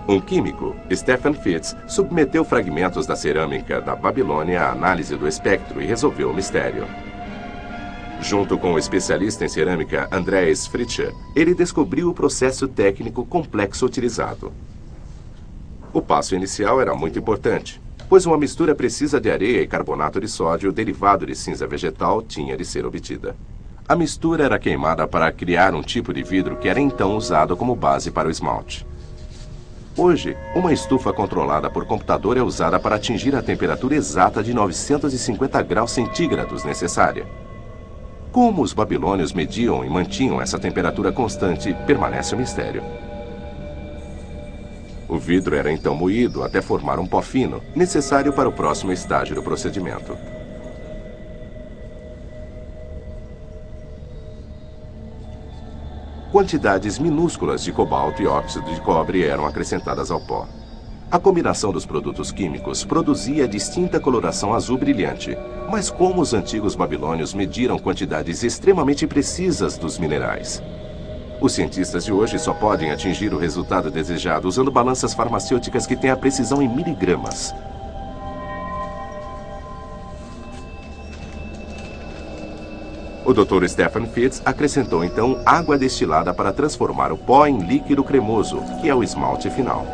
Um químico, Stephen Fitz, submeteu fragmentos da cerâmica da Babilônia à análise do espectro e resolveu o mistério. Junto com o especialista em cerâmica Andreas Fritzsche, ele descobriu o processo técnico complexo utilizado. O passo inicial era muito importante, pois uma mistura precisa de areia e carbonato de sódio derivado de cinza vegetal tinha de ser obtida. A mistura era queimada para criar um tipo de vidro que era então usado como base para o esmalte. Hoje, uma estufa controlada por computador é usada para atingir a temperatura exata de 950 graus centígrados necessária. Como os babilônios mediam e mantinham essa temperatura constante, permanece um mistério. O vidro era então moído até formar um pó fino, necessário para o próximo estágio do procedimento. Quantidades minúsculas de cobalto e óxido de cobre eram acrescentadas ao pó. A combinação dos produtos químicos produzia distinta coloração azul brilhante. Mas como os antigos babilônios mediram quantidades extremamente precisas dos minerais? Os cientistas de hoje só podem atingir o resultado desejado usando balanças farmacêuticas que têm a precisão em miligramas. O Dr. Stephen Fitz acrescentou então água destilada para transformar o pó em líquido cremoso, que é o esmalte final.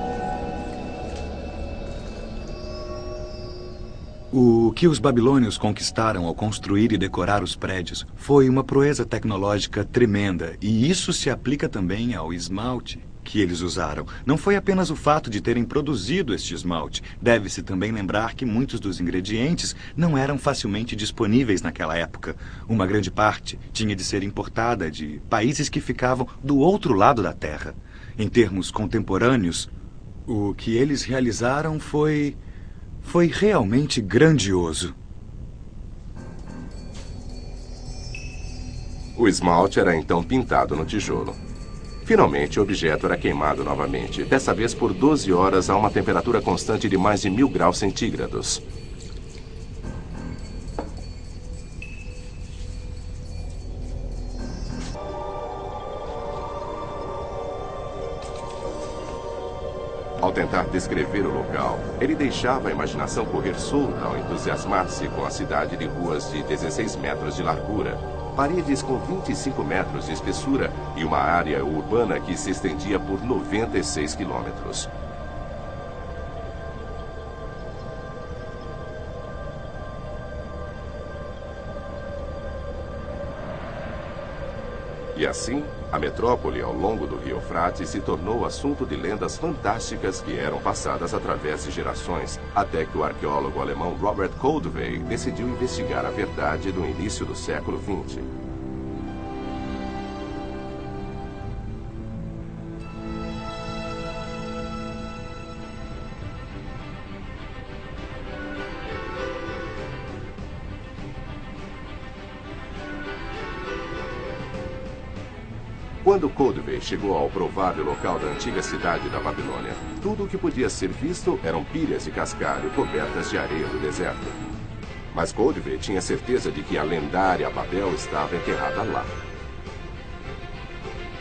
O que os babilônios conquistaram ao construir e decorar os prédios foi uma proeza tecnológica tremenda, e isso se aplica também ao esmalte que eles usaram. Não foi apenas o fato de terem produzido este esmalte. Deve-se também lembrar que muitos dos ingredientes não eram facilmente disponíveis naquela época. Uma grande parte tinha de ser importada de países que ficavam do outro lado da Terra. Em termos contemporâneos, o que eles realizaram foi realmente grandioso. O esmalte era então pintado no tijolo. Finalmente, o objeto era queimado novamente, dessa vez por 12 horas a uma temperatura constante de mais de 1000 graus centígrados. Ao tentar descrever o local, ele deixava a imaginação correr solta ao entusiasmar-se com a cidade de ruas de 16 metros de largura, paredes com 25 metros de espessura e uma área urbana que se estendia por 96 quilômetros. E assim, a metrópole ao longo do Rio Eufrates se tornou assunto de lendas fantásticas que eram passadas através de gerações, até que o arqueólogo alemão Robert Koldewey decidiu investigar a verdade no início do século XX. Quando Koldewey chegou ao provável local da antiga cidade da Babilônia, tudo o que podia ser visto eram pilhas de cascalho cobertas de areia do deserto. Mas Koldewey tinha certeza de que a lendária Babel estava enterrada lá.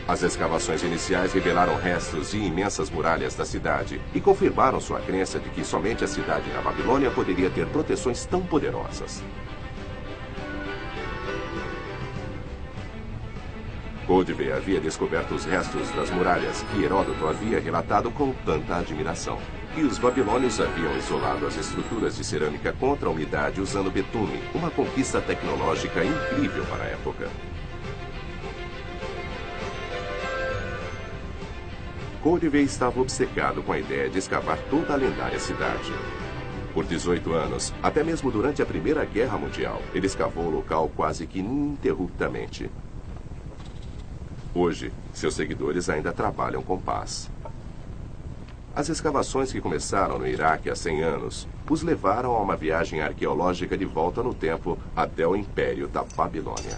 As escavações iniciais revelaram restos de imensas muralhas da cidade e confirmaram sua crença de que somente a cidade da Babilônia poderia ter proteções tão poderosas. Koldewey havia descoberto os restos das muralhas que Heródoto havia relatado com tanta admiração. E os babilônios haviam isolado as estruturas de cerâmica contra a umidade usando betume, uma conquista tecnológica incrível para a época. Koldewey estava obcecado com a ideia de escavar toda a lendária cidade. Por 18 anos, até mesmo durante a Primeira Guerra Mundial, ele escavou o local quase que ininterruptamente. Hoje, seus seguidores ainda trabalham com paz. As escavações que começaram no Iraque há 100 anos os levaram a uma viagem arqueológica de volta no tempo até o Império da Babilônia.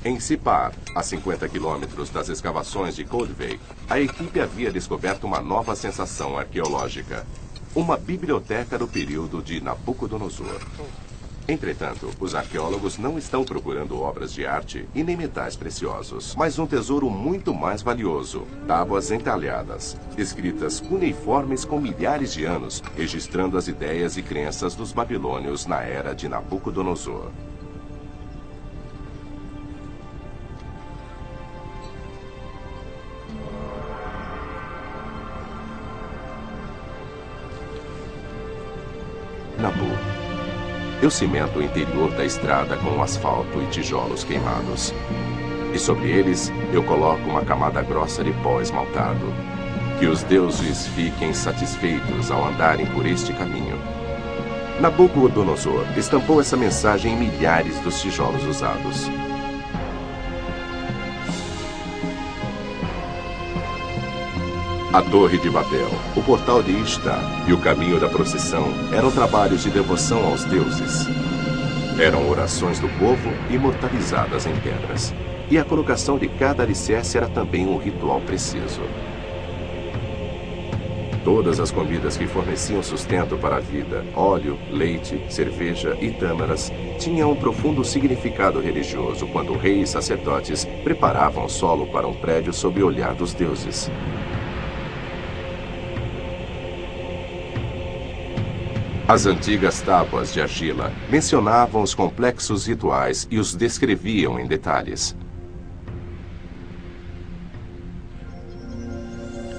Em Sippar, a 50 quilômetros das escavações de Koldewey, a equipe havia descoberto uma nova sensação arqueológica. Uma biblioteca do período de Nabucodonosor. Entretanto, os arqueólogos não estão procurando obras de arte e nem metais preciosos, mas um tesouro muito mais valioso: tábuas entalhadas, escritas cuneiformes com milhares de anos, registrando as ideias e crenças dos babilônios na era de Nabucodonosor. Nabu. Eu cimento o interior da estrada com asfalto e tijolos queimados. E sobre eles, eu coloco uma camada grossa de pó esmaltado. Que os deuses fiquem satisfeitos ao andarem por este caminho. Nabucodonosor estampou essa mensagem em milhares dos tijolos usados. A Torre de Babel, o Portal de Ishtar e o Caminho da Procissão eram trabalhos de devoção aos deuses. Eram orações do povo imortalizadas em pedras. E a colocação de cada alicerce era também um ritual preciso. Todas as comidas que forneciam sustento para a vida, óleo, leite, cerveja e tâmaras, tinham um profundo significado religioso quando reis e sacerdotes preparavam o solo para um prédio sob o olhar dos deuses. As antigas tábuas de argila mencionavam os complexos rituais e os descreviam em detalhes.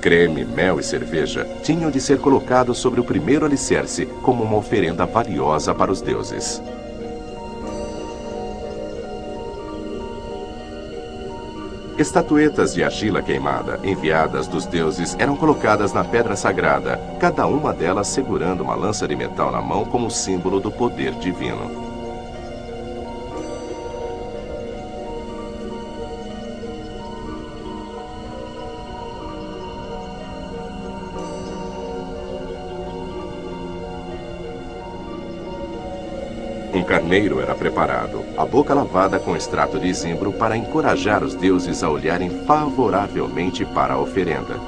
Creme, mel e cerveja tinham de ser colocados sobre o primeiro alicerce como uma oferenda valiosa para os deuses. Estatuetas de argila queimada, enviadas dos deuses, eram colocadas na pedra sagrada, cada uma delas segurando uma lança de metal na mão como símbolo do poder divino. Um carneiro era preparado, a boca lavada com extrato de zimbro para encorajar os deuses a olharem favoravelmente para a oferenda.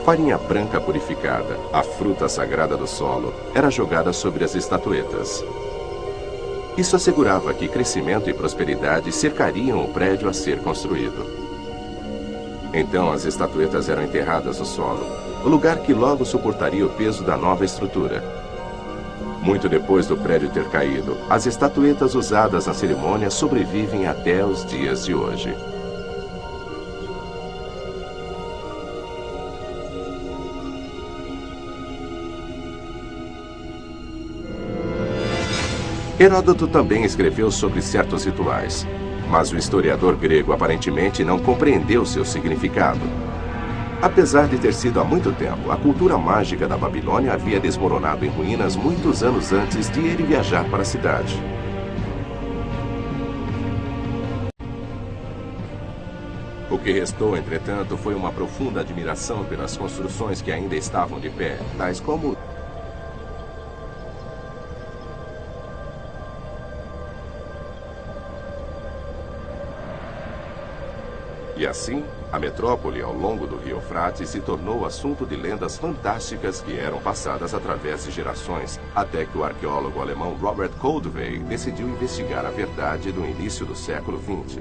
Farinha branca purificada, a fruta sagrada do solo, era jogada sobre as estatuetas. Isso assegurava que crescimento e prosperidade cercariam o prédio a ser construído. Então as estatuetas eram enterradas no solo, o lugar que logo suportaria o peso da nova estrutura. Muito depois do prédio ter caído, as estatuetas usadas na cerimônia sobrevivem até os dias de hoje. Heródoto também escreveu sobre certos rituais, mas o historiador grego aparentemente não compreendeu seu significado. Apesar de ter sido há muito tempo, a cultura mágica da Babilônia havia desmoronado em ruínas muitos anos antes de ele viajar para a cidade. O que restou, entretanto, foi uma profunda admiração pelas construções que ainda estavam de pé, tais como E assim, a metrópole ao longo do rio Eufrates se tornou assunto de lendas fantásticas que eram passadas através de gerações, até que o arqueólogo alemão Robert Koldewey decidiu investigar a verdade no início do século XX.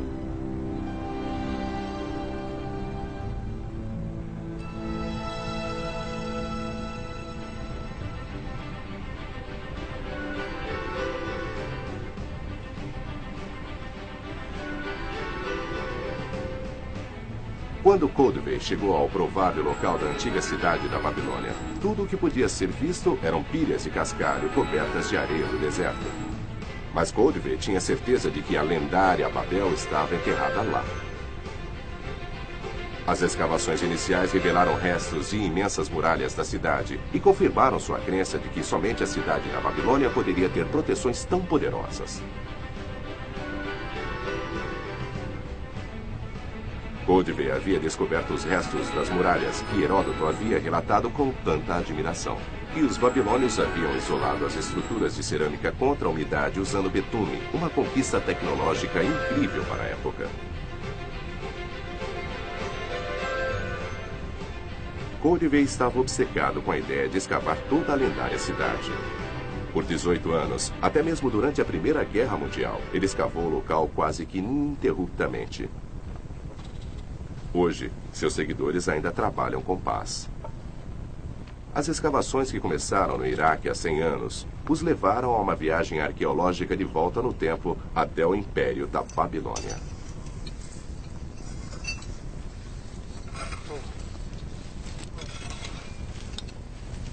Quando Koldewey chegou ao provável local da antiga cidade da Babilônia, tudo o que podia ser visto eram pilhas de cascalho cobertas de areia do deserto. Mas Koldewey tinha certeza de que a lendária Babel estava enterrada lá. As escavações iniciais revelaram restos de imensas muralhas da cidade e confirmaram sua crença de que somente a cidade da Babilônia poderia ter proteções tão poderosas. Koldewey havia descoberto os restos das muralhas que Heródoto havia relatado com tanta admiração. E os babilônios haviam isolado as estruturas de cerâmica contra a umidade usando betume, uma conquista tecnológica incrível para a época. Koldewey estava obcecado com a ideia de escavar toda a lendária cidade. Por 18 anos, até mesmo durante a Primeira Guerra Mundial, ele escavou o local quase que ininterruptamente. Hoje, seus seguidores ainda trabalham com paz. As escavações que começaram no Iraque há 100 anos os levaram a uma viagem arqueológica de volta no tempo até o Império da Babilônia.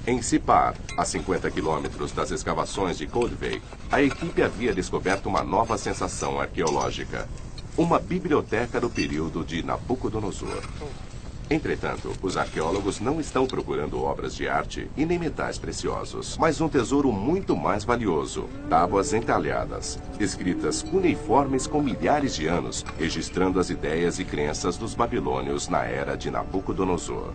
Em Sippar, a 50 quilômetros das escavações de Koldewey, a equipe havia descoberto uma nova sensação arqueológica. Uma biblioteca do período de Nabucodonosor. Entretanto, os arqueólogos não estão procurando obras de arte e nem metais preciosos, mas um tesouro muito mais valioso: tábuas entalhadas, escritas cuneiformes com milhares de anos, registrando as ideias e crenças dos babilônios na era de Nabucodonosor.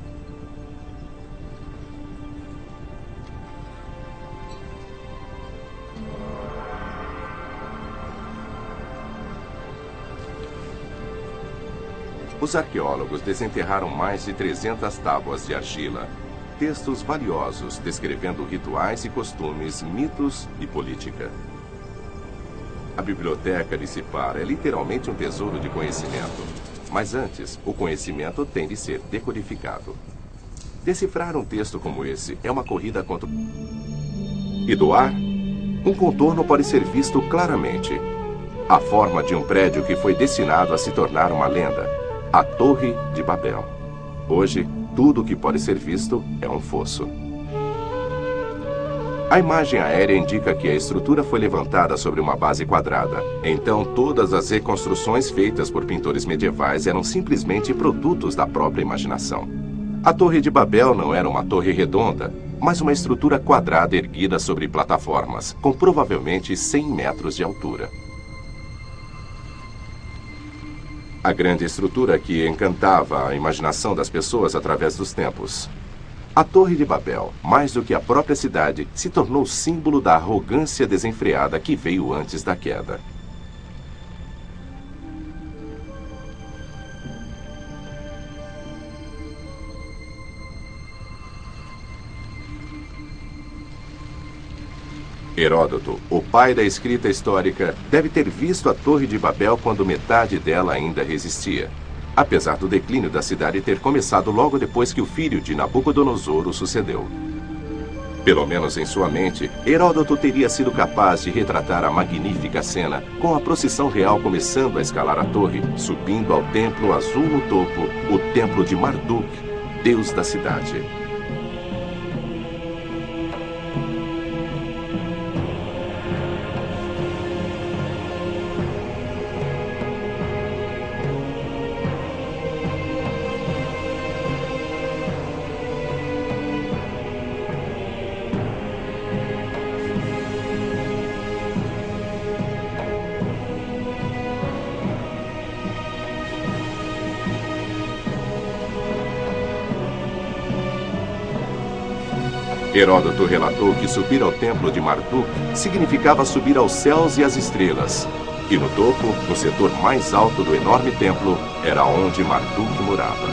Os arqueólogos desenterraram mais de 300 tábuas de argila, textos valiosos descrevendo rituais e costumes, mitos e política. A biblioteca de Sippar é literalmente um tesouro de conhecimento, mas antes, o conhecimento tem de ser decodificado. Decifrar um texto como esse é uma corrida contra o... E do ar, um contorno pode ser visto claramente. A forma de um prédio que foi destinado a se tornar uma lenda. A Torre de Babel. Hoje, tudo o que pode ser visto é um fosso. A imagem aérea indica que a estrutura foi levantada sobre uma base quadrada. Então, todas as reconstruções feitas por pintores medievais eram simplesmente produtos da própria imaginação. A Torre de Babel não era uma torre redonda, mas uma estrutura quadrada erguida sobre plataformas, com provavelmente 100 metros de altura. A grande estrutura que encantava a imaginação das pessoas através dos tempos. A Torre de Babel, mais do que a própria cidade, se tornou símbolo da arrogância desenfreada que veio antes da queda. Heródoto, o pai da escrita histórica, deve ter visto a Torre de Babel quando metade dela ainda resistia, apesar do declínio da cidade ter começado logo depois que o filho de Nabucodonosor o sucedeu. Pelo menos em sua mente, Heródoto teria sido capaz de retratar a magnífica cena, com a procissão real começando a escalar a torre, subindo ao templo azul no topo, o templo de Marduk, deus da cidade. Heródoto relatou que subir ao templo de Marduk significava subir aos céus e às estrelas. E no topo, no setor mais alto do enorme templo, era onde Marduk morava.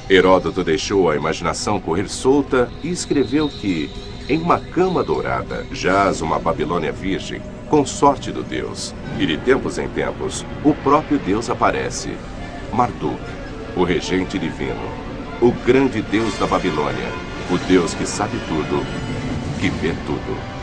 Heródoto deixou a imaginação correr solta e escreveu que, em uma cama dourada, jaz uma Babilônia virgem, consorte do Deus, e de tempos em tempos, o próprio Deus aparece. Marduk, o regente divino, o grande Deus da Babilônia, o Deus que sabe tudo, que vê tudo.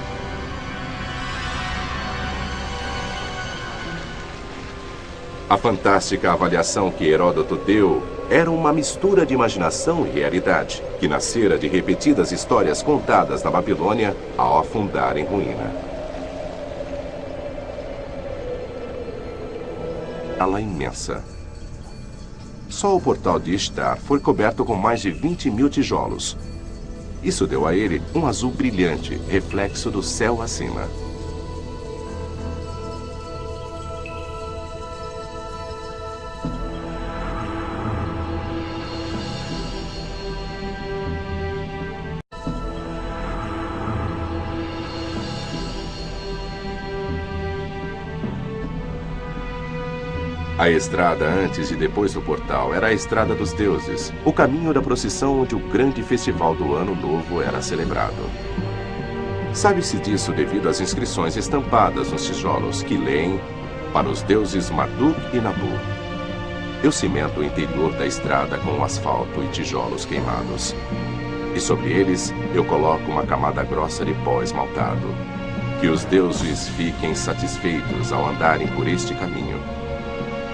A fantástica avaliação que Heródoto deu era uma mistura de imaginação e realidade, que nascera de repetidas histórias contadas na Babilônia ao afundar em ruína. Ala imensa. Só o portal de Ishtar foi coberto com mais de 20.000 tijolos. Isso deu a ele um azul brilhante, reflexo do céu acima. A estrada antes e depois do portal era a estrada dos deuses, o caminho da procissão onde o grande festival do Ano Novo era celebrado. Sabe-se disso devido às inscrições estampadas nos tijolos que leem para os deuses Marduk e Nabu. Eu cimento o interior da estrada com asfalto e tijolos queimados. E sobre eles eu coloco uma camada grossa de pó esmaltado. Que os deuses fiquem satisfeitos ao andarem por este caminho.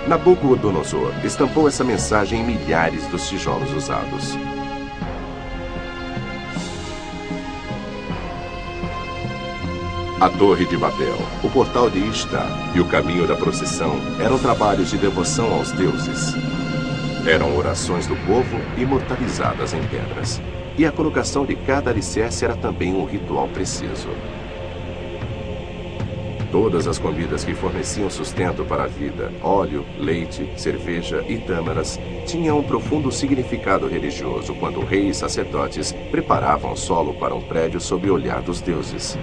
Nabucodonosor estampou essa mensagem em milhares dos tijolos usados. A Torre de Babel, o portal de Ishtar e o caminho da procissão eram trabalhos de devoção aos deuses. Eram orações do povo imortalizadas em pedras. E a colocação de cada alicerce era também um ritual preciso. Todas as comidas que forneciam sustento para a vida, óleo, leite, cerveja e tâmaras, tinham um profundo significado religioso quando reis e sacerdotes preparavam o solo para um prédio sob o olhar dos deuses.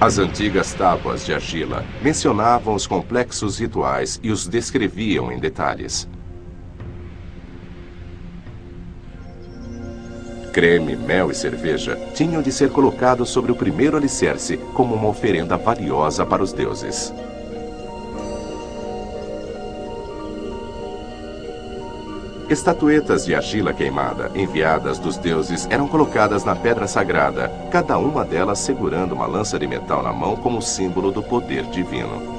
As antigas tábuas de argila mencionavam os complexos rituais e os descreviam em detalhes. Creme, mel e cerveja tinham de ser colocados sobre o primeiro alicerce como uma oferenda valiosa para os deuses. Estatuetas de argila queimada, enviadas dos deuses, eram colocadas na pedra sagrada, cada uma delas segurando uma lança de metal na mão como símbolo do poder divino.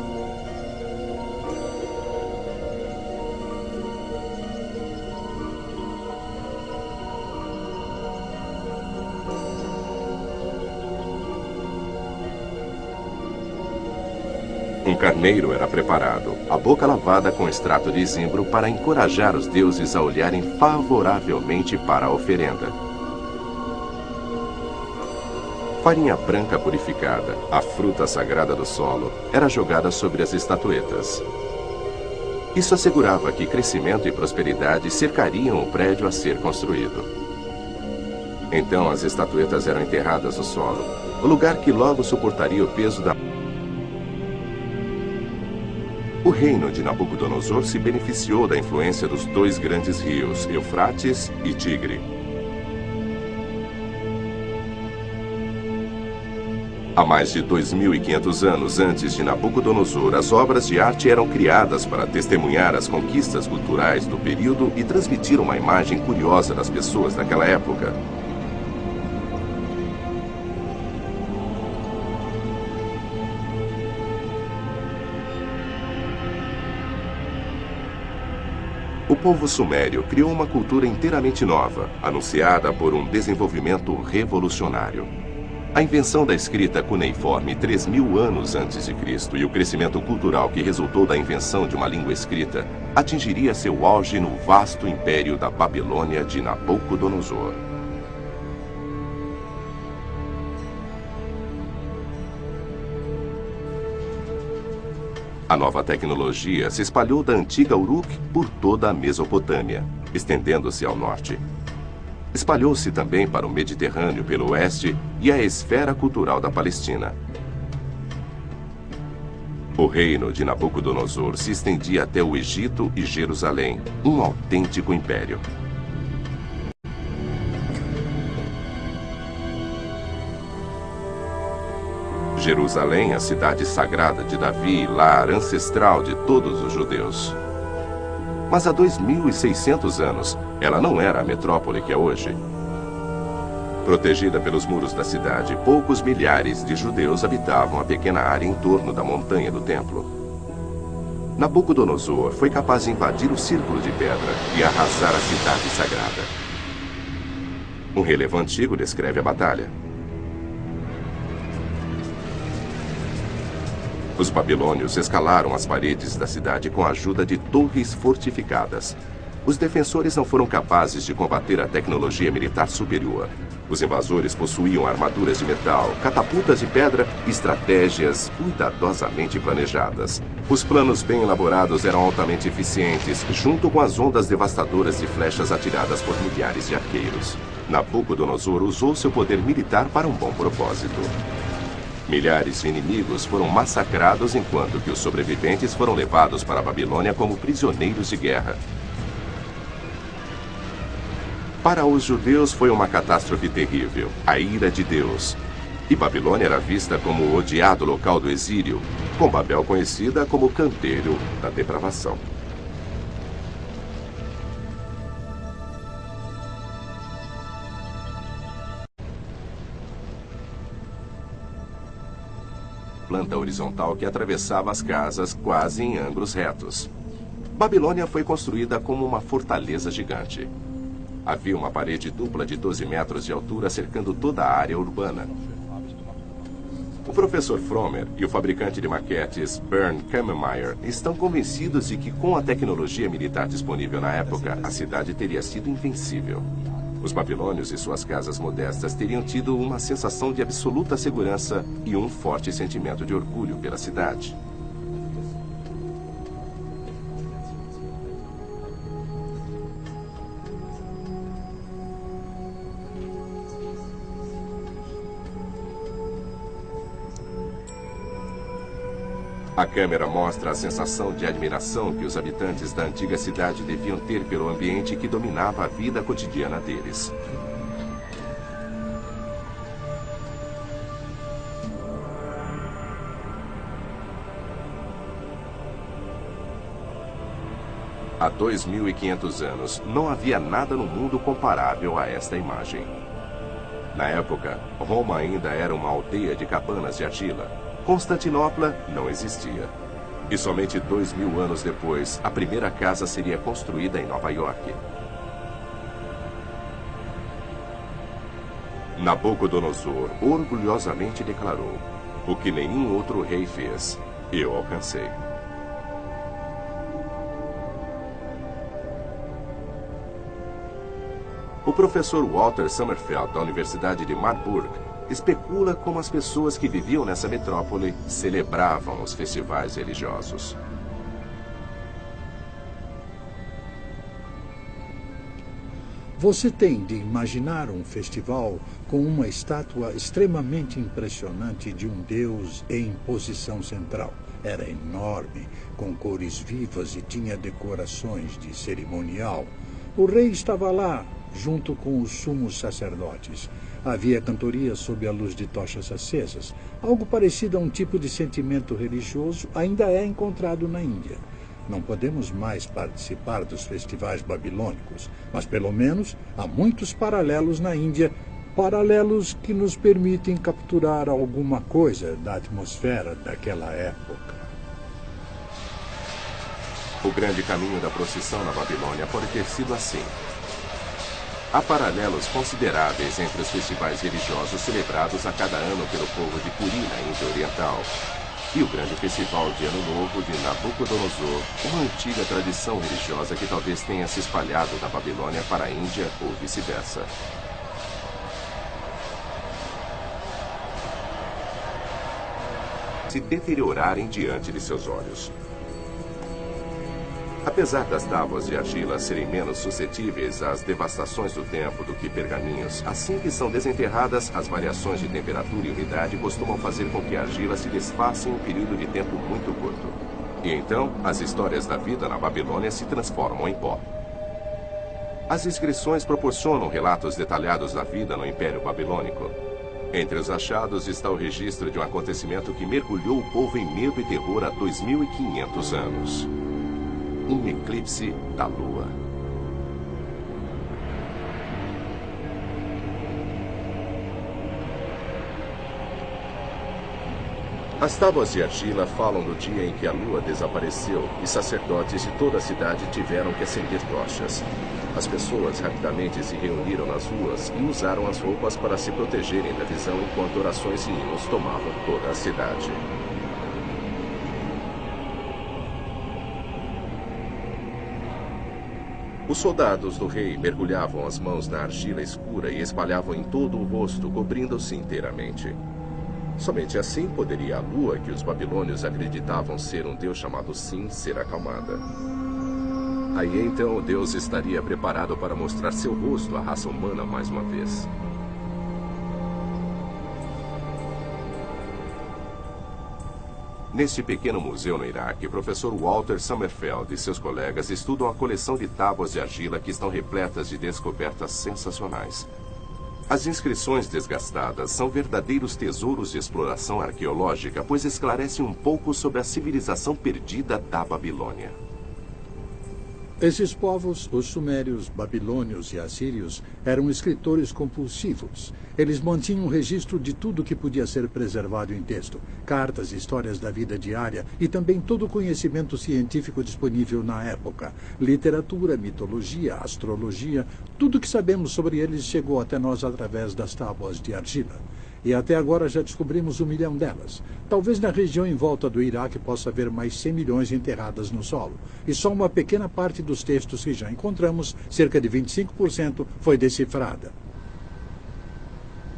Um carneiro era preparado, a boca lavada com extrato de zimbro para encorajar os deuses a olharem favoravelmente para a oferenda. Farinha branca purificada, a fruta sagrada do solo, era jogada sobre as estatuetas. Isso assegurava que crescimento e prosperidade cercariam o prédio a ser construído. Então as estatuetas eram enterradas no solo, o lugar que logo suportaria o peso da O reino de Nabucodonosor se beneficiou da influência dos dois grandes rios, Eufrates e Tigre. Há mais de 2.500 anos antes de Nabucodonosor, as obras de arte eram criadas para testemunhar as conquistas culturais do período e transmitir uma imagem curiosa das pessoas daquela época. O povo sumério criou uma cultura inteiramente nova, anunciada por um desenvolvimento revolucionário. A invenção da escrita cuneiforme 3.000 anos antes de Cristo e o crescimento cultural que resultou da invenção de uma língua escrita atingiria seu auge no vasto império da Babilônia de Nabucodonosor. A nova tecnologia se espalhou da antiga Uruk por toda a Mesopotâmia, estendendo-se ao norte. Espalhou-se também para o Mediterrâneo pelo oeste e a esfera cultural da Palestina. O reino de Nabucodonosor se estendia até o Egito e Jerusalém, um autêntico império. Jerusalém, a cidade sagrada de Davi, lar ancestral de todos os judeus. Mas há 2.600 anos, ela não era a metrópole que é hoje. Protegida pelos muros da cidade, poucos milhares de judeus habitavam a pequena área em torno da montanha do templo. Nabucodonosor foi capaz de invadir o círculo de pedra e arrasar a cidade sagrada. Um relevo antigo descreve a batalha. Os babilônios escalaram as paredes da cidade com a ajuda de torres fortificadas. Os defensores não foram capazes de combater a tecnologia militar superior. Os invasores possuíam armaduras de metal, catapultas de pedra e estratégias cuidadosamente planejadas. Os planos bem elaborados eram altamente eficientes, junto com as ondas devastadoras de flechas atiradas por milhares de arqueiros. Nabucodonosor usou seu poder militar para um bom propósito. Milhares de inimigos foram massacrados enquanto que os sobreviventes foram levados para a Babilônia como prisioneiros de guerra. Para os judeus foi uma catástrofe terrível, a ira de Deus. E Babilônia era vista como o odiado local do exílio, com Babel conhecida como o canteiro da depravação. Planta horizontal que atravessava as casas quase em ângulos retos. Babilônia foi construída como uma fortaleza gigante. Havia uma parede dupla de 12 metros de altura cercando toda a área urbana. O professor Frommer e o fabricante de maquetes Bernd Kammermeier estão convencidos de que com a tecnologia militar disponível na época, a cidade teria sido invencível. Os babilônios e suas casas modestas teriam tido uma sensação de absoluta segurança e um forte sentimento de orgulho pela cidade. A câmera mostra a sensação de admiração que os habitantes da antiga cidade deviam ter pelo ambiente que dominava a vida cotidiana deles. Há 2.500 anos, não havia nada no mundo comparável a esta imagem. Na época, Roma ainda era uma aldeia de cabanas de argila. Constantinopla não existia. E somente 2.000 anos depois, a primeira casa seria construída em Nova York. Nabucodonosor orgulhosamente declarou: "O que nenhum outro rei fez, eu alcancei." O professor Walter Sommerfeld, da Universidade de Marburg, especula como as pessoas que viviam nessa metrópole celebravam os festivais religiosos. Você tem de imaginar um festival com uma estátua extremamente impressionante de um deus em posição central. Era enorme, com cores vivas e tinha decorações de cerimonial. O rei estava lá, junto com os sumos sacerdotes. Havia cantorias sob a luz de tochas acesas. Algo parecido a um tipo de sentimento religioso ainda é encontrado na Índia. Não podemos mais participar dos festivais babilônicos, mas pelo menos há muitos paralelos na Índia, paralelos que nos permitem capturar alguma coisa da atmosfera daquela época. O grande caminho da procissão na Babilônia pode ter sido assim. Há paralelos consideráveis entre os festivais religiosos celebrados a cada ano pelo povo de Puri, na Índia Oriental, e o grande festival de Ano Novo de Nabucodonosor, uma antiga tradição religiosa que talvez tenha se espalhado da Babilônia para a Índia ou vice-versa. Se deteriorarem diante de seus olhos. Apesar das tábuas de argila serem menos suscetíveis às devastações do tempo do que pergaminhos, assim que são desenterradas, as variações de temperatura e umidade costumam fazer com que a argila se desfaça em um período de tempo muito curto. E então, as histórias da vida na Babilônia se transformam em pó. As inscrições proporcionam relatos detalhados da vida no Império Babilônico. Entre os achados está o registro de um acontecimento que mergulhou o povo em medo e terror há 2.500 anos. Um eclipse da Lua. As tábuas de argila falam do dia em que a Lua desapareceu e sacerdotes de toda a cidade tiveram que acender tochas. As pessoas rapidamente se reuniram nas ruas e usaram as roupas para se protegerem da visão enquanto orações e hinos tomavam toda a cidade. Os soldados do rei mergulhavam as mãos na argila escura e espalhavam em todo o rosto, cobrindo-se inteiramente. Somente assim poderia a lua, que os babilônios acreditavam ser um deus chamado Sin, ser acalmada. Aí então o deus estaria preparado para mostrar seu rosto à raça humana mais uma vez. Neste pequeno museu no Iraque, o professor Walter Sommerfeld e seus colegas estudam a coleção de tábuas de argila que estão repletas de descobertas sensacionais. As inscrições desgastadas são verdadeiros tesouros de exploração arqueológica, pois esclarecem um pouco sobre a civilização perdida da Babilônia. Esses povos, os sumérios, babilônios e assírios, eram escritores compulsivos. Eles mantinham um registro de tudo que podia ser preservado em texto, cartas, histórias da vida diária e também todo o conhecimento científico disponível na época. Literatura, mitologia, astrologia, tudo que sabemos sobre eles chegou até nós através das tábuas de argila. E até agora já descobrimos 1 milhão delas. Talvez na região em volta do Iraque possa haver mais 100 milhões enterradas no solo. E só uma pequena parte dos textos que já encontramos, cerca de 25%, foi decifrada.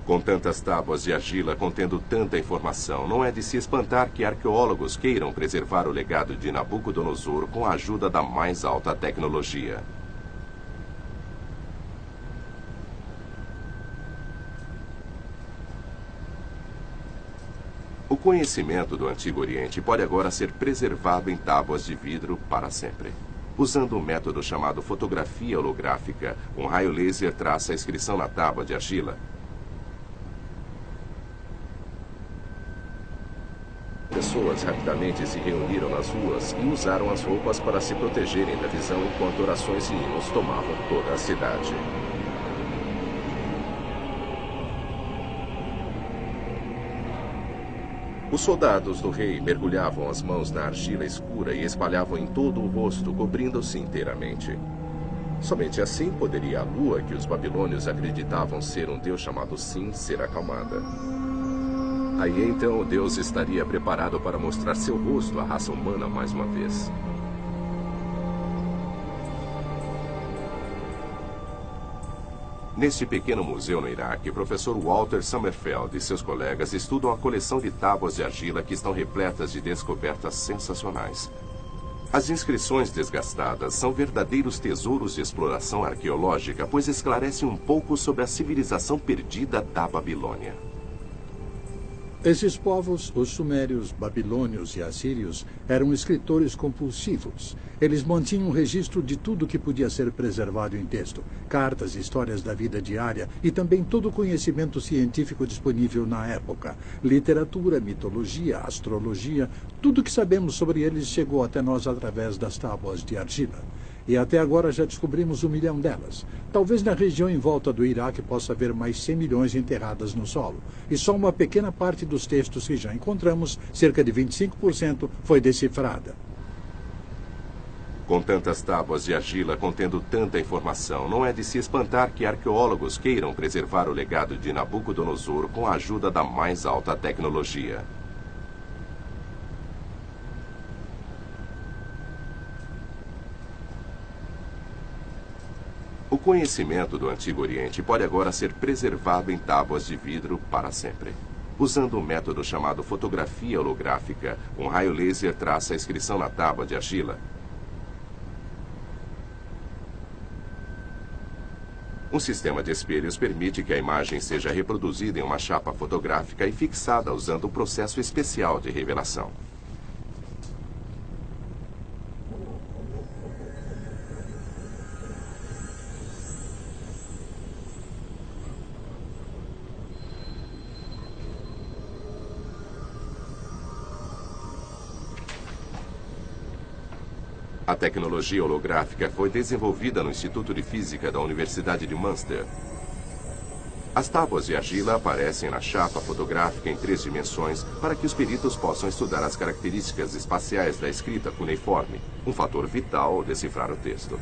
Com tantas tábuas de argila contendo tanta informação, não é de se espantar que arqueólogos queiram preservar o legado de Nabucodonosor com a ajuda da mais alta tecnologia. O conhecimento do Antigo Oriente pode agora ser preservado em tábuas de vidro para sempre. Usando um método chamado fotografia holográfica, um raio laser traça a inscrição na tábua de argila. Pessoas rapidamente se reuniram nas ruas e usaram as roupas para se protegerem da visão enquanto orações e hinos tomavam toda a cidade. Os soldados do rei mergulhavam as mãos na argila escura e espalhavam em todo o rosto, cobrindo-se inteiramente. Somente assim poderia a lua, que os babilônios acreditavam ser um deus chamado Sin, ser acalmada. Aí então o deus estaria preparado para mostrar seu rosto à raça humana mais uma vez. Neste pequeno museu no Iraque, o professor Walter Sommerfeld e seus colegas estudam a coleção de tábuas de argila que estão repletas de descobertas sensacionais. As inscrições desgastadas são verdadeiros tesouros de exploração arqueológica, pois esclarecem um pouco sobre a civilização perdida da Babilônia. Esses povos, os sumérios, babilônios e assírios, eram escritores compulsivos. Eles mantinham um registro de tudo que podia ser preservado em texto. Cartas, histórias da vida diária e também todo o conhecimento científico disponível na época. Literatura, mitologia, astrologia, tudo que sabemos sobre eles chegou até nós através das tábuas de argila. E até agora já descobrimos 1 milhão delas. Talvez na região em volta do Iraque possa haver mais 100 milhões enterradas no solo. E só uma pequena parte dos textos que já encontramos, cerca de 25%, foi decifrada. Com tantas tábuas de argila contendo tanta informação, não é de se espantar que arqueólogos queiram preservar o legado de Nabucodonosor com a ajuda da mais alta tecnologia. O conhecimento do Antigo Oriente pode agora ser preservado em tábuas de vidro para sempre. Usando um método chamado fotografia holográfica, um raio laser traça a inscrição na tábua de argila. Um sistema de espelhos permite que a imagem seja reproduzida em uma chapa fotográfica e fixada usando um processo especial de revelação. A tecnologia holográfica foi desenvolvida no Instituto de Física da Universidade de Münster. As tábuas de argila aparecem na chapa fotográfica em 3 dimensões para que os peritos possam estudar as características espaciais da escrita cuneiforme, um fator vital ao decifrar o texto.